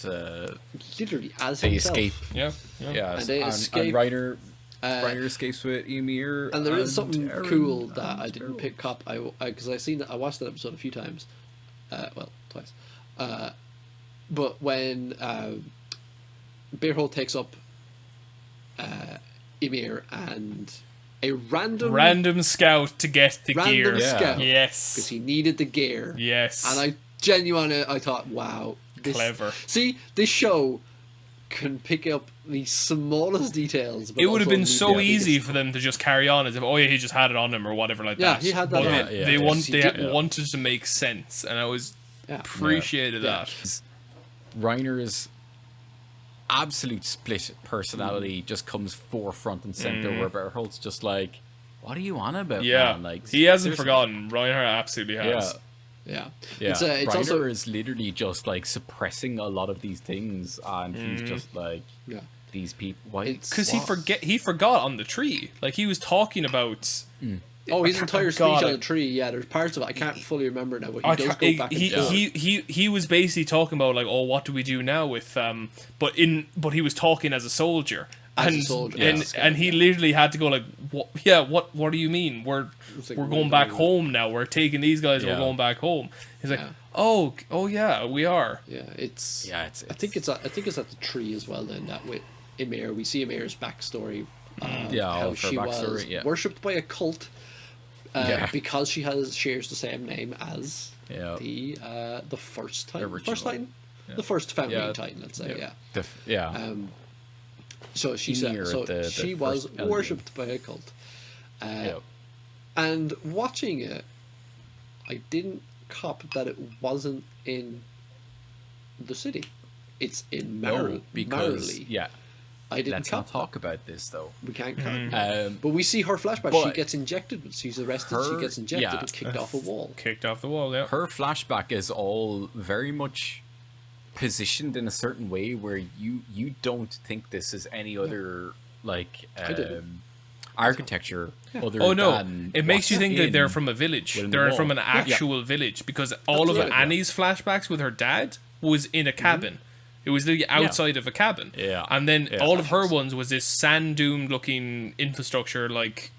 Literally as they himself. escape. Yeah. Yeah, And they and escape. Ryder Uh, escapes with Ymir. And there is something Eren cool that and I didn't Bearholt. pick up. Because I watched that episode a few times. Well, twice. But when Bearhold takes up Ymir and a Random scout to get the gear. random Yeah. scout because Yes. he needed the gear. Yes. And I genuinely thought, wow, this, Clever. See, this show can pick up the smallest details. But It would have also been the so biggest. easy for them to just carry on as if, oh yeah, he just had it on him or whatever like Yeah, that. he had that But on. they, Yeah, they yeah. want Yes, he they did. Yeah. wanted to make sense, and I was Yeah. appreciated Yeah. that. Reiner's absolute split personality just comes forefront and center, where Bearholt's just like, what are you on about, Yeah, man? Like, he hasn't seriously. forgotten. Reinhardt absolutely has. Yeah. Yeah. Yeah, It's Reiner also is literally just like suppressing a lot of these things, and he's just like, yeah. these people. Why? It's- Because What? he forgot on the tree. Like he was talking about. Oh, his I entire speech got on it. the tree. Yeah, there's parts of it I can't fully remember now, but he I does can't- go back and he, forth. he was basically talking about like, oh, what do we do now with but he was talking as a soldier. As a And, soldier, and, yes. and he literally had to go like, what do you mean? We're It's like, we're what going do back you mean? home now. We're taking these guys. Yeah. We're going back home. He's like, Yeah. oh yeah, we are. Yeah, it's. Yeah, it's- I think it's at the tree as well. Then that with Ymir, we see Ymir's backstory. Yeah, all how of her she backstory, was yeah. worshipped by a cult. Yeah. Because she shares the same name as Yeah. the first Titan. Original. First Titan? The first founding Yeah. Titan, let's say, yeah. Yeah. So she said, Ymir, so the she first was element. worshipped by a cult. Yeah. And watching it, I didn't cop that it wasn't in the city. It's in No, because Marley. yeah, I didn't Let's cut not talk about this though. We can't cut. But we see her flashback. She but gets injected. She's arrested. She gets injected and kicked off a wall. Kicked off the wall, yeah. Her flashback is all very much positioned in a certain way where you don't think this is any other like architecture other Oh no! than It makes you what's think that they're in- from a village. within the They're wall. from an actual village because all of Absolutely. Annie's flashbacks with her dad was in a cabin. It was the outside of a cabin. Yeah. And then Yeah. all of her ones was this sand dune looking infrastructure, like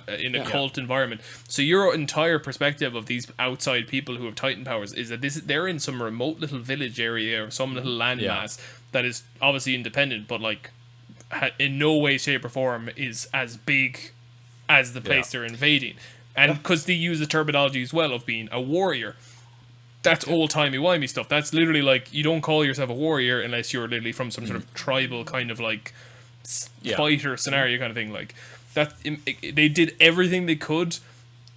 in a cult environment. So your entire perspective of these outside people who have Titan powers is that they're in some remote little village area or some little landmass that is obviously independent, but like in no way, shape, or form is as big as the place they're invading. And because they use the terminology as well of being a warrior. That's old timey-wimey stuff. That's literally like, you don't call yourself a warrior unless you're literally from some sort of tribal kind of like fighter scenario kind of thing. Like that, they did everything they could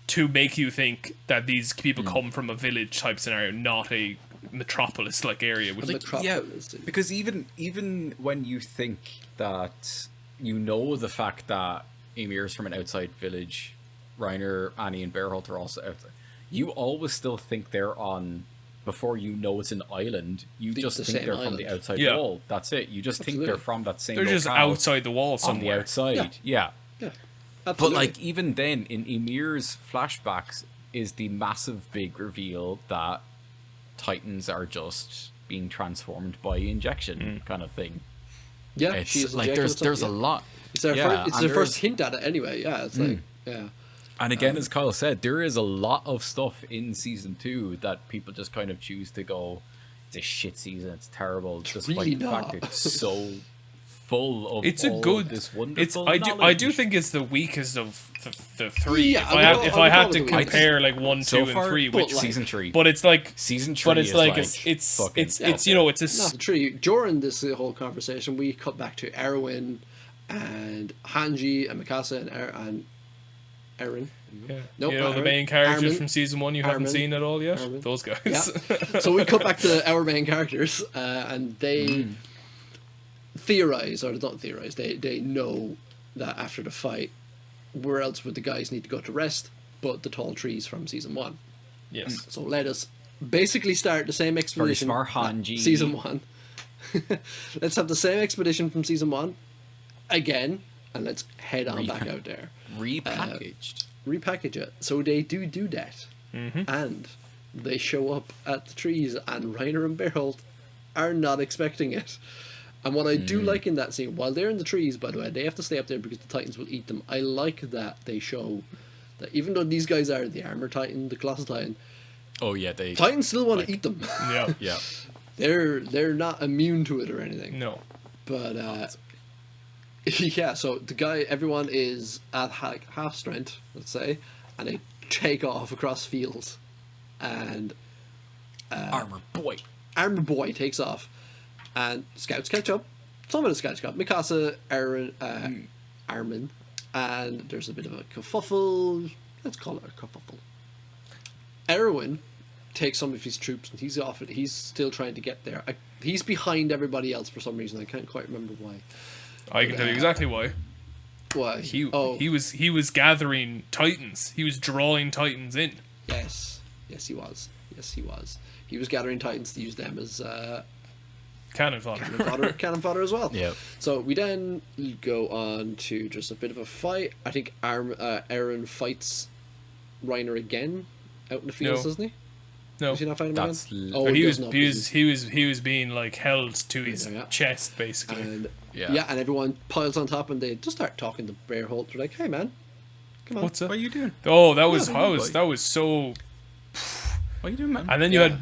to make you think that these people come from a village type scenario, not a metropolis like area. Which because even when you think that you know the fact that Emir's from an outside village, Reiner, Annie, and Bearholt are also out there. You always still think they're on, before you know it's an island, you just think they're from the outside wall. That's it. You just think they're from that same they're just locale outside the wall somewhere. on the outside. Yeah. But Absolutely. like even then, in Emir's flashbacks, is the massive big reveal that Titans are just being transformed by injection kind of thing. Yeah, It's she's like there's a lot. It's their first hint at it anyway. Yeah, it's like And again, as Kyle said, there is a lot of stuff in season 2 that people just kind of choose to go, it's a shit season, it's terrible, despite really the fact not. it's so full of It's a all good. this wonderful I knowledge. do think it's the weakest of the three. Yeah, if I had to I would call it the compare like 1, 2, So and far, 3, but which season 3. but it's like Season 3 but it's is like fucking it's you know it's a not true. During this whole conversation, we cut back to Erwin and Hanji and Mikasa and Eren. Nope, you know not the Eren. main characters Armin. from season 1 you haven't Armin. seen at all yet. Armin. Those guys. Yeah. So we cut back to our main characters, and they theorize, or don't theorize. They know that after the fight, where else would the guys need to go to rest? But the tall trees from season 1. Yes. So let us basically start the same expedition. smart, that Hanji. Season 1. Let's have the same expedition from season 1 again, and let's head on back out there. Repackaged. Repackage it. So they do that. And they show up at the trees, and Reiner and Bearholt are not expecting it. And what I do like in that scene, while they're in the trees, by the way, they have to stay up there because the Titans will eat them. I like that they show that even though these guys are the Armor Titan, the Colossal Titan, Oh yeah, they Titans still want to eat them. Yeah. yeah. They're not immune to it or anything. No. But yeah, so the guy, everyone is at half strength, let's say, and they take off across fields, and Armor boy. Armor Boy takes off, and scouts catch up. Some of the scouts got Mikasa, Eren, Armin, and there's a bit of a kerfuffle. Let's call it a kerfuffle. Erwin takes some of his troops, and he's still trying to get there. He's behind everybody else for some reason. I can't quite remember why. I can tell you exactly why. Why? He was gathering Titans. He was drawing Titans in. Yes, he was. He was gathering Titans to use them as Cannon fodder. cannon fodder as well. Yep. So we then go on to just a bit of a fight. I think Eren fights Reiner again out in the fields, No. doesn't he? No. Does he not fight him That's again? l- Oh, he does was not, he was being like held to his Yeah. chest basically. And Yeah. and everyone piles on top, and they just start talking to Bearholt. They're like, "Hey, man, come on." What's up? What are you doing? Oh, that was Yeah, boy. that was so. What are you doing, man? And then you had,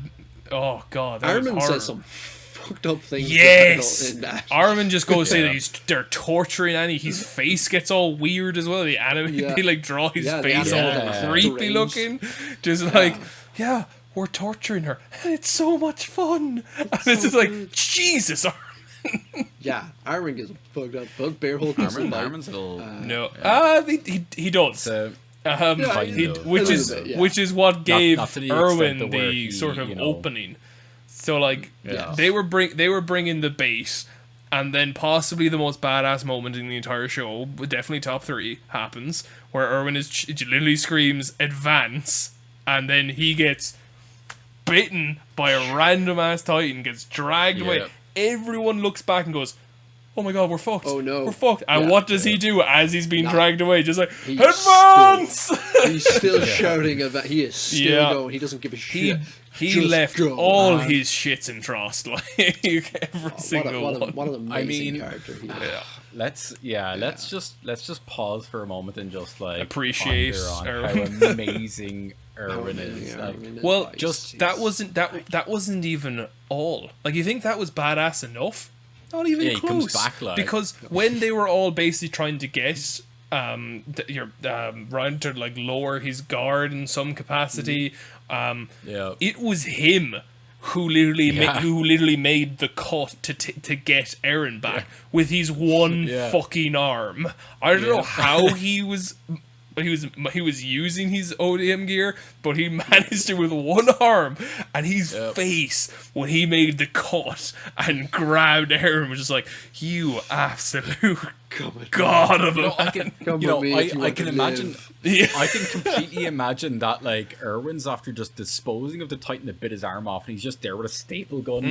oh god, that Armin was says horrible. some fucked up things. to Yes, Bearholt in that. Armin just goes to say Yeah. that they're torturing Annie. His face gets all weird as well. The anime, Yeah. they like draw his Yeah, the face anime all is creepy deranged. looking. Just like, yeah, we're torturing her, and it's so much fun. And it's just like, Jesus, Armin. Yeah, Armin gets fucked up, but Bearholt gets Armin, like, Armin's a little. No, he does. kind of. Which a is little bit, yeah. which is what gave not to the extent Erwin to where the he, sort of you know- opening. So like Yeah. they were bringing the bait, And then possibly the most badass moment in the entire show, definitely top 3, happens, where Erwin literally screams, "Advance!" And then he gets bitten by a random ass Titan, gets dragged away. Everyone looks back and goes, "Oh my god, we're fucked. Oh no. We're fucked." And what does he do as he's being dragged away? Just like, He's "Advance!" He's still shouting about. He is still going. He doesn't give a shit. He Just left go, all man. his shits in Trost, like every single one. What an amazing character he is. Let's just pause for a moment and just like Appreciate ponder on Erwin. how amazing Erwin is. amazing Like, Erwin is. Well, He's- just that wasn't even all. Like, you think that was badass enough? Not even Yeah, he close. comes back, like- Because when they were all basically trying to get Ryan to like lower his guard in some capacity, it was him who literally made the cut to get Eren back with his one fucking arm. I don't know how he was using his ODM gear, but he managed to with one arm, and his face when he made the cut and grabbed Eren was just like, "You absolute god of a man." I can, Come you know, with me if you I want can to imagine. live. Yeah. I can completely imagine that, like, Erwin's after just disposing of the Titan that bit his arm off, and he's just there with a staple gun,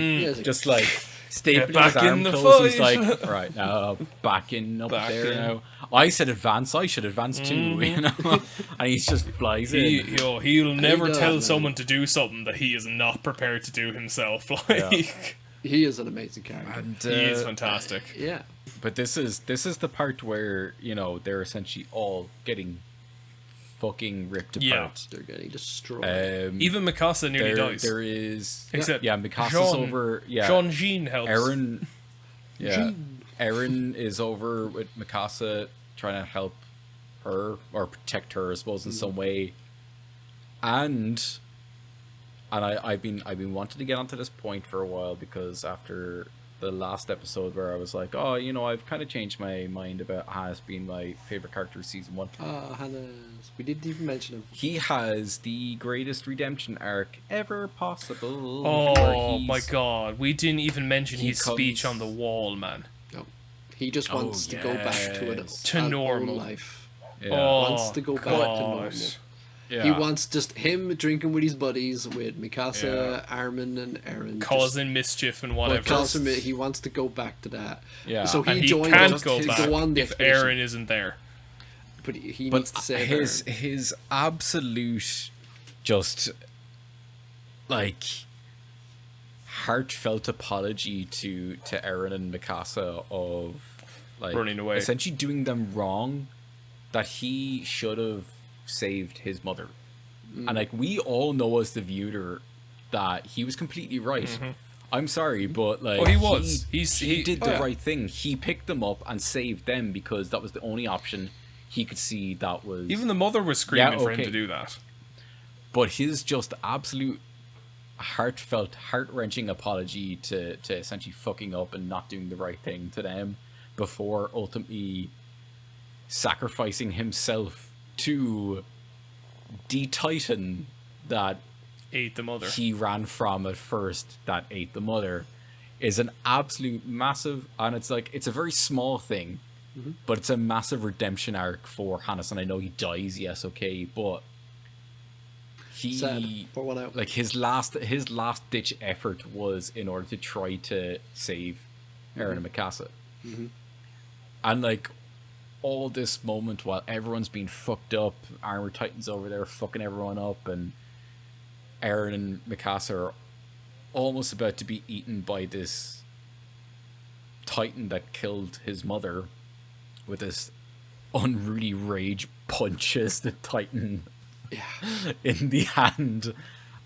just like stapling back his arm in the close. He's fight. like, right now, back there in. now. I said advance. I should advance too, you know. And he just flies in. He'll never does, tell man. someone to do something that he is not prepared to do himself. Like, He is an amazing character. And, he is fantastic. Yeah. But this is the part where, you know, they're essentially all getting fucking ripped apart. They're getting destroyed. Even Mikasa nearly dies. There is Except Mikasa's Jean- over. Yeah, Jean Jean helps. Eren is over with Mikasa, trying to help her or protect her, I suppose, in some way. And I've been wanting to get onto this point for a while, because after the last episode where I was like, oh, you know, I've kind of changed my mind about Hannes being my favorite character of season 1. Hannes. We didn't even mention him. He has the greatest redemption arc ever possible. where Oh he's- my god, we didn't even mention he his speech comes- on the wall, man. No. He just wants to go back to yes. an normal old life. Yeah. Oh, Wants to go back to normal. gosh. Yeah. He wants just him drinking with his buddies, with Mikasa, Armin, and Eren. Causing mischief and But whatever. he wants to go back to that. Yeah. So And he he joined can't us go to back go on the if expedition. Eren isn't there. But he But needs to save his Eren. his absolute, just like heartfelt apology to Eren and Mikasa of like Running away. essentially doing them wrong, that he should have saved his mother. And like, we all know as the viewer that he was completely right. I'm sorry, but like, Oh, he was. he did oh, the yeah. right thing. He picked them up and saved them because that was the only option he could see that was. Even the mother was screaming for him okay. to do that. But his just absolute heartfelt, heart-wrenching apology to essentially fucking up and not doing the right thing to them before ultimately sacrificing himself to the Titan that Ate the mother. he ran from at first, that ate the mother, is an absolute massive, and it's like, it's a very small thing, but it's a massive redemption arc for Hannes. And I know he dies, yes, okay, but Sad. he, Pour one out. like, his last ditch effort was in order to try to save Eren and Mikasa. And like, all this moment while everyone's being fucked up, Armor Titan's over there fucking everyone up, and Eren and Mikasa are almost about to be eaten by this Titan that killed his mother, with this unruly rage punches the Titan in the hand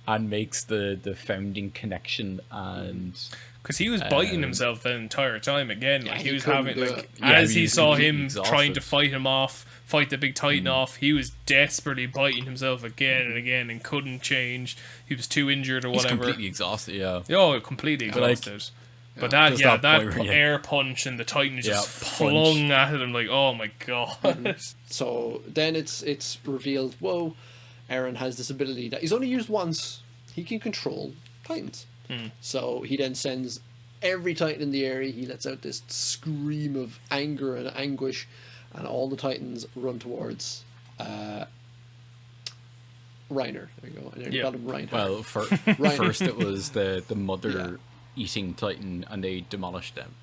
and makes the founding connection. And Because he was biting himself the entire time again. Like, he he was couldn't having, do like, it. Yeah, as he he was saw completely him exhausted. trying to fight the big Titan off, he was desperately biting himself again and again and couldn't change. He was too injured or he's whatever. completely exhausted, yeah. Oh, completely But, like, exhausted. But that, just yeah, that that point where, air punch and the Titan just punch. flung at him like, oh my god. So then it's revealed, whoa, Eren has this ability that he's only used once. He can control Titans. So he then sends every Titan in the area, he lets out this scream of anger and anguish, and all the Titans run towards Reiner. There you go. I nearly called him Reiner. Well, first it was the mother eating Titan, and they demolished them.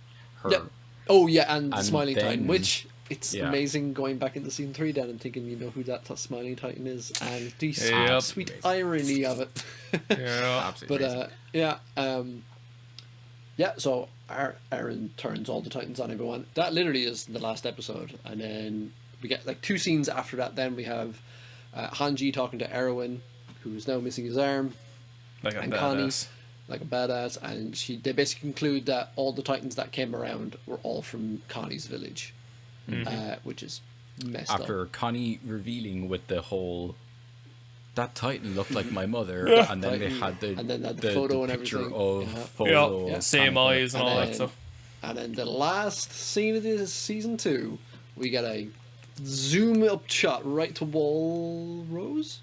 Her. Yeah. Oh yeah, and the Smiling then, Titan, which it's amazing going back into season 3 then and thinking, you know who that Smiling Titan is, and the sweet irony of it. Absolutely. But so Eren turns all the Titans on everyone. That literally is the last episode, and then we get like 2 scenes after that. Then we have Hanji talking to Erwin, who's now missing his arm, and Connie, like a badass, and they basically conclude that all the Titans that came around were all from Connie's village, which is messed up. After Connie revealing with the whole, that Titan looked like my mother, and then they had the photo and picture everything. of photo, same eyes and all that stuff. And then the last scene of this season 2, we get a zoom up shot right to Walrose.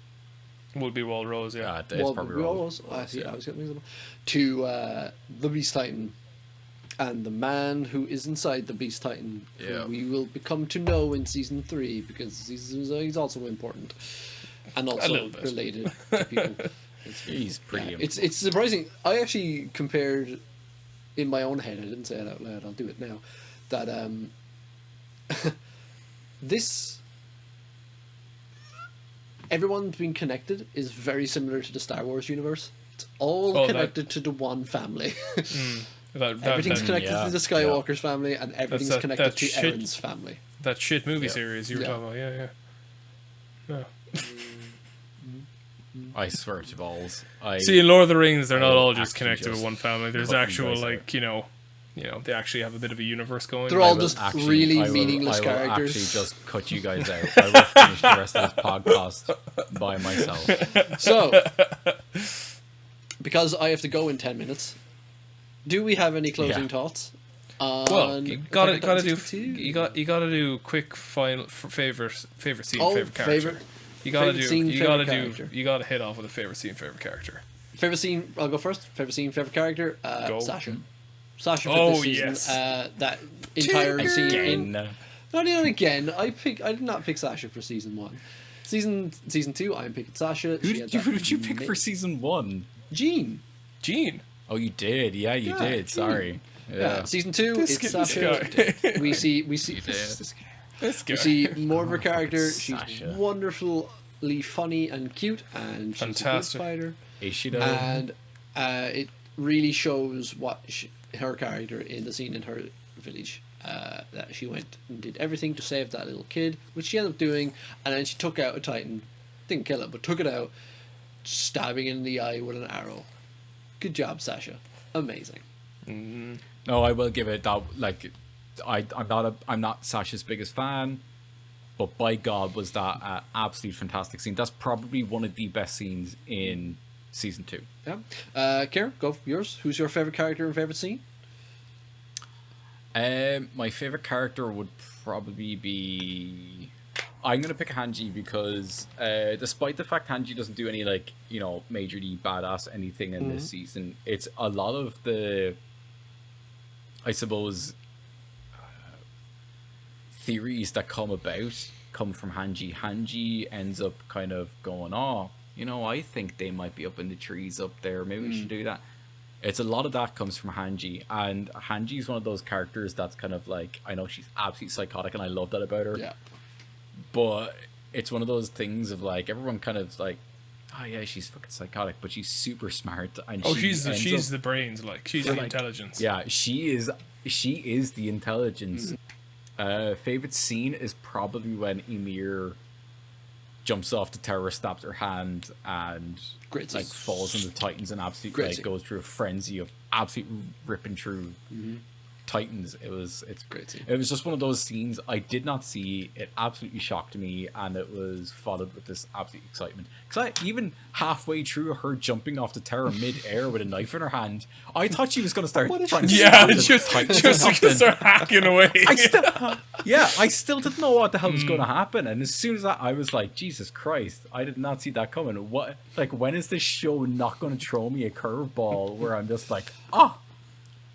Would be Walrose, it's probably Walrose. I was getting these to the Beast Titan, and the man who is inside the Beast Titan, who we will become to know in season 3, because he's also important and also related to people. He's pretty. It's surprising. I actually compared in my own head. I didn't say it out loud. I'll do it now. That this. Everyone being connected is very similar to the Star Wars universe. It's all connected to the one family. Everything's connected to the Skywalker's family, and everything's connected to Eren's family. That shit movie series you were talking about, yeah. I swear to balls. See, in Lord of the Rings, they're not all just connected with one family. There's actual, like, you know, they actually have a bit of a universe going. They're all just really meaningless characters. I will actually just cut you guys out. I will finish the rest of this podcast by myself. So, because I have to go in 10 minutes, do we have any closing thoughts? Well, you gotta do quick final favorite scene, favorite character. You gotta hit off with a favorite scene, favorite character. Favorite scene. I'll go first. Favorite scene, favorite character. Sasha. Sasha for this season. Yes. That entire scene. Not even again. I did not pick Sasha for season 1. Season 2, I'm picking Sasha. Who did you pick for season 1? Jean. Oh, you did. Yeah, you did. Jean. Sorry. Yeah. Season 2, it's Sasha. We see more of her character. She's wonderfully funny and cute, and she's fantastic. a good fighter. Is she though? And it really shows what her character in the scene in her village. That she went and did everything to save that little kid, which she ended up doing, and then she took out a Titan, didn't kill it, but took it out, stabbing it in the eye with an arrow. Good job, Sasha. Amazing. Mm-hmm. No, I will give it that. Like, I'm not Sasha's biggest fan, but by God, was that absolute fantastic scene. That's probably one of the best scenes in season 2. Yeah. Kieran, go for yours. Who's your favorite character and favorite scene? My favorite character would probably be. I'm gonna pick Hanji because, despite the fact Hanji doesn't do any majorly badass anything in this season, it's a lot of the, I suppose, theories that come from Hanji. Hanji ends up kind of going, I think they might be up in the trees up there. Maybe we should do that. It's a lot of that comes from Hanji, and Hanji is one of those characters that's kind of like, I know she's absolutely psychotic, and I love that about her. Yeah. But it's one of those things of like, everyone kind of like, oh yeah, she's fucking psychotic, but she's super smart, and she's the brains, like she's the intelligence. Yeah, she is the intelligence. Favorite scene is probably when Ymir jumps off the tower, stabs her hand, and falls into Titans and absolutely goes through a frenzy of absolutely ripping through Titans. It's great scene. It was just one of those scenes I did not see. It absolutely shocked me, and it was followed with this absolute excitement. Because even halfway through her jumping off the tower mid-air with a knife in her hand, I thought she was going to start trying to just start hacking away. I still didn't know what the hell was going to happen, and as soon as I was like, Jesus Christ, I did not see that coming. When is this show not going to throw me a curveball where I'm just like,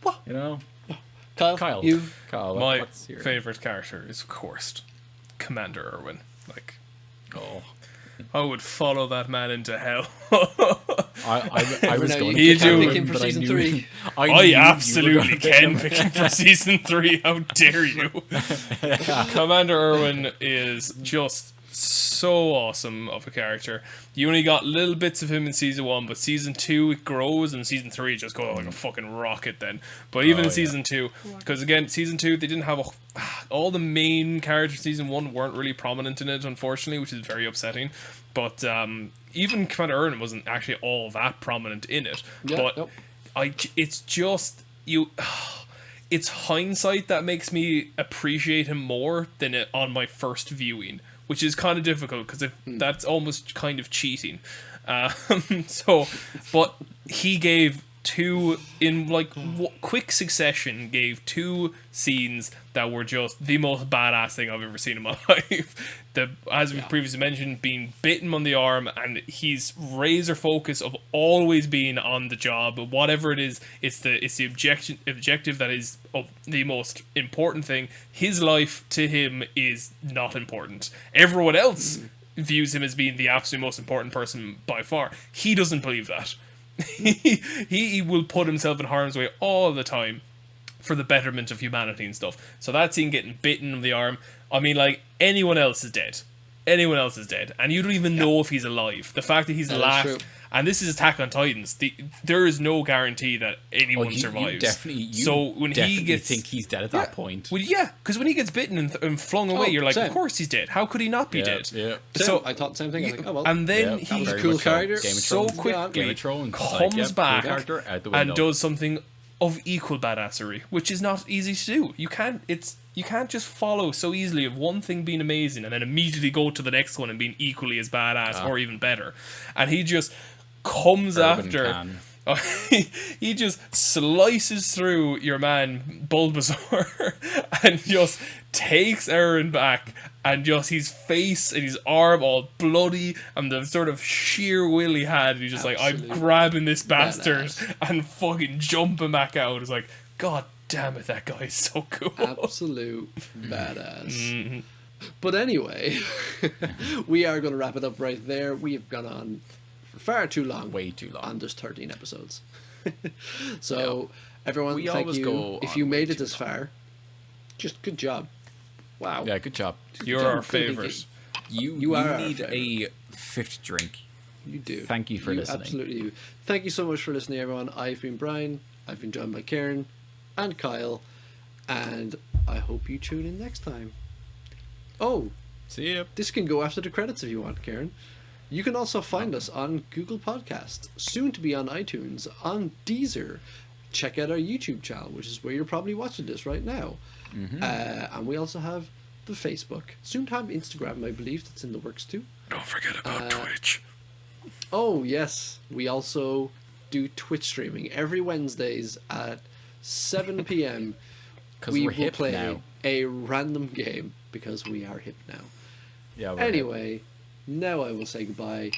What? You know, Kyle, you. Kyle, My what's your... favorite character is, of course, Commander Irwin. Like, Oh, I would follow that man into hell. I was No, going you to can't pick pick him for but I season knew- 3. I knew I you were absolutely gonna pick can him. pick him for season 3. How dare you? Commander Irwin is just so awesome of a character. You only got little bits of him in season 1, but season 2 it grows, and season 3 just goes like a fucking rocket then. But even in season 2, because again, season 2 they didn't have all the main characters in season 1 weren't really prominent in it, unfortunately, which is very upsetting. But even Commander Irwin wasn't actually all that prominent in it. Yeah, but nope. it's just you. It's hindsight that makes me appreciate him more than it on my first viewing, which is kind of difficult because that's almost kind of cheating. But he gave two in like quick succession. Gave 2 scenes that were just the most badass thing I've ever seen in my life. As we previously mentioned, being bitten on the arm, and he's razor focus of always being on the job. Whatever it is, it's the objective that is of the most important thing. His life to him is not important. Everyone else views him as being the absolute most important person by far. He doesn't believe that. he will put himself in harm's way all the time for the betterment of humanity and stuff. So that scene getting bitten on the arm, I mean, like, anyone else is dead. Anyone else is dead. And you don't even know if he's alive. The fact that he's That is last... true. And this is Attack on Titans. There is no guarantee that anyone survives. So when he gets... think he's dead at that point. Well, yeah, because when he gets bitten and flung away, you're like, same. of course he's dead. How could he not be dead? Yeah. So I thought the same thing. I was like, oh well. And then Yeah, he very cool much so. character. Game of so Thrones. quickly Game of Thrones. comes Like, back cool character, out the and window. does something of equal badassery, which is not easy to do. You can't just follow so easily of one thing being amazing and then immediately go to the next one and being equally as badass or even better. And he just comes Urban after. can. He just slices through your man Bulbasaur and just takes Aaron back, and just his face and his arm all bloody and the sort of sheer will he had. He's just like, I'm grabbing this bastard and fucking jumping back out. It's like, God damn it, that guy is so cool. Absolute badass. But anyway, we are going to wrap it up right there. We have gone on for far too long. Way too long. And there's 13 episodes. So, everyone, We thank always you. go If on you way made it too this long. far, just good job. Wow. Yeah, good job. You're Good our thinking. favorite. You are our need favourite. a 5th drink. You do. Thank you for listening. Absolutely do. Thank you so much for listening, everyone. I've been Brian. I've been joined by Karen and Kyle. And I hope you tune in next time. Oh, See ya. this can go after the credits if you want, Karen. You can also find us on Google Podcasts, soon to be on iTunes, on Deezer. Check out our YouTube channel, which is where you're probably watching this right now. And we also have the Facebook. Soon to have Instagram, I believe, that's in the works too. Don't forget about Twitch. Oh, yes. We also do Twitch streaming every Wednesdays at 7 p.m. Because we we're will hip play now. a random game because we are hip now. Yeah. Anyway, now I will say goodbye.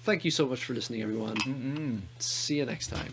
Thank you so much for listening, everyone. See you next time.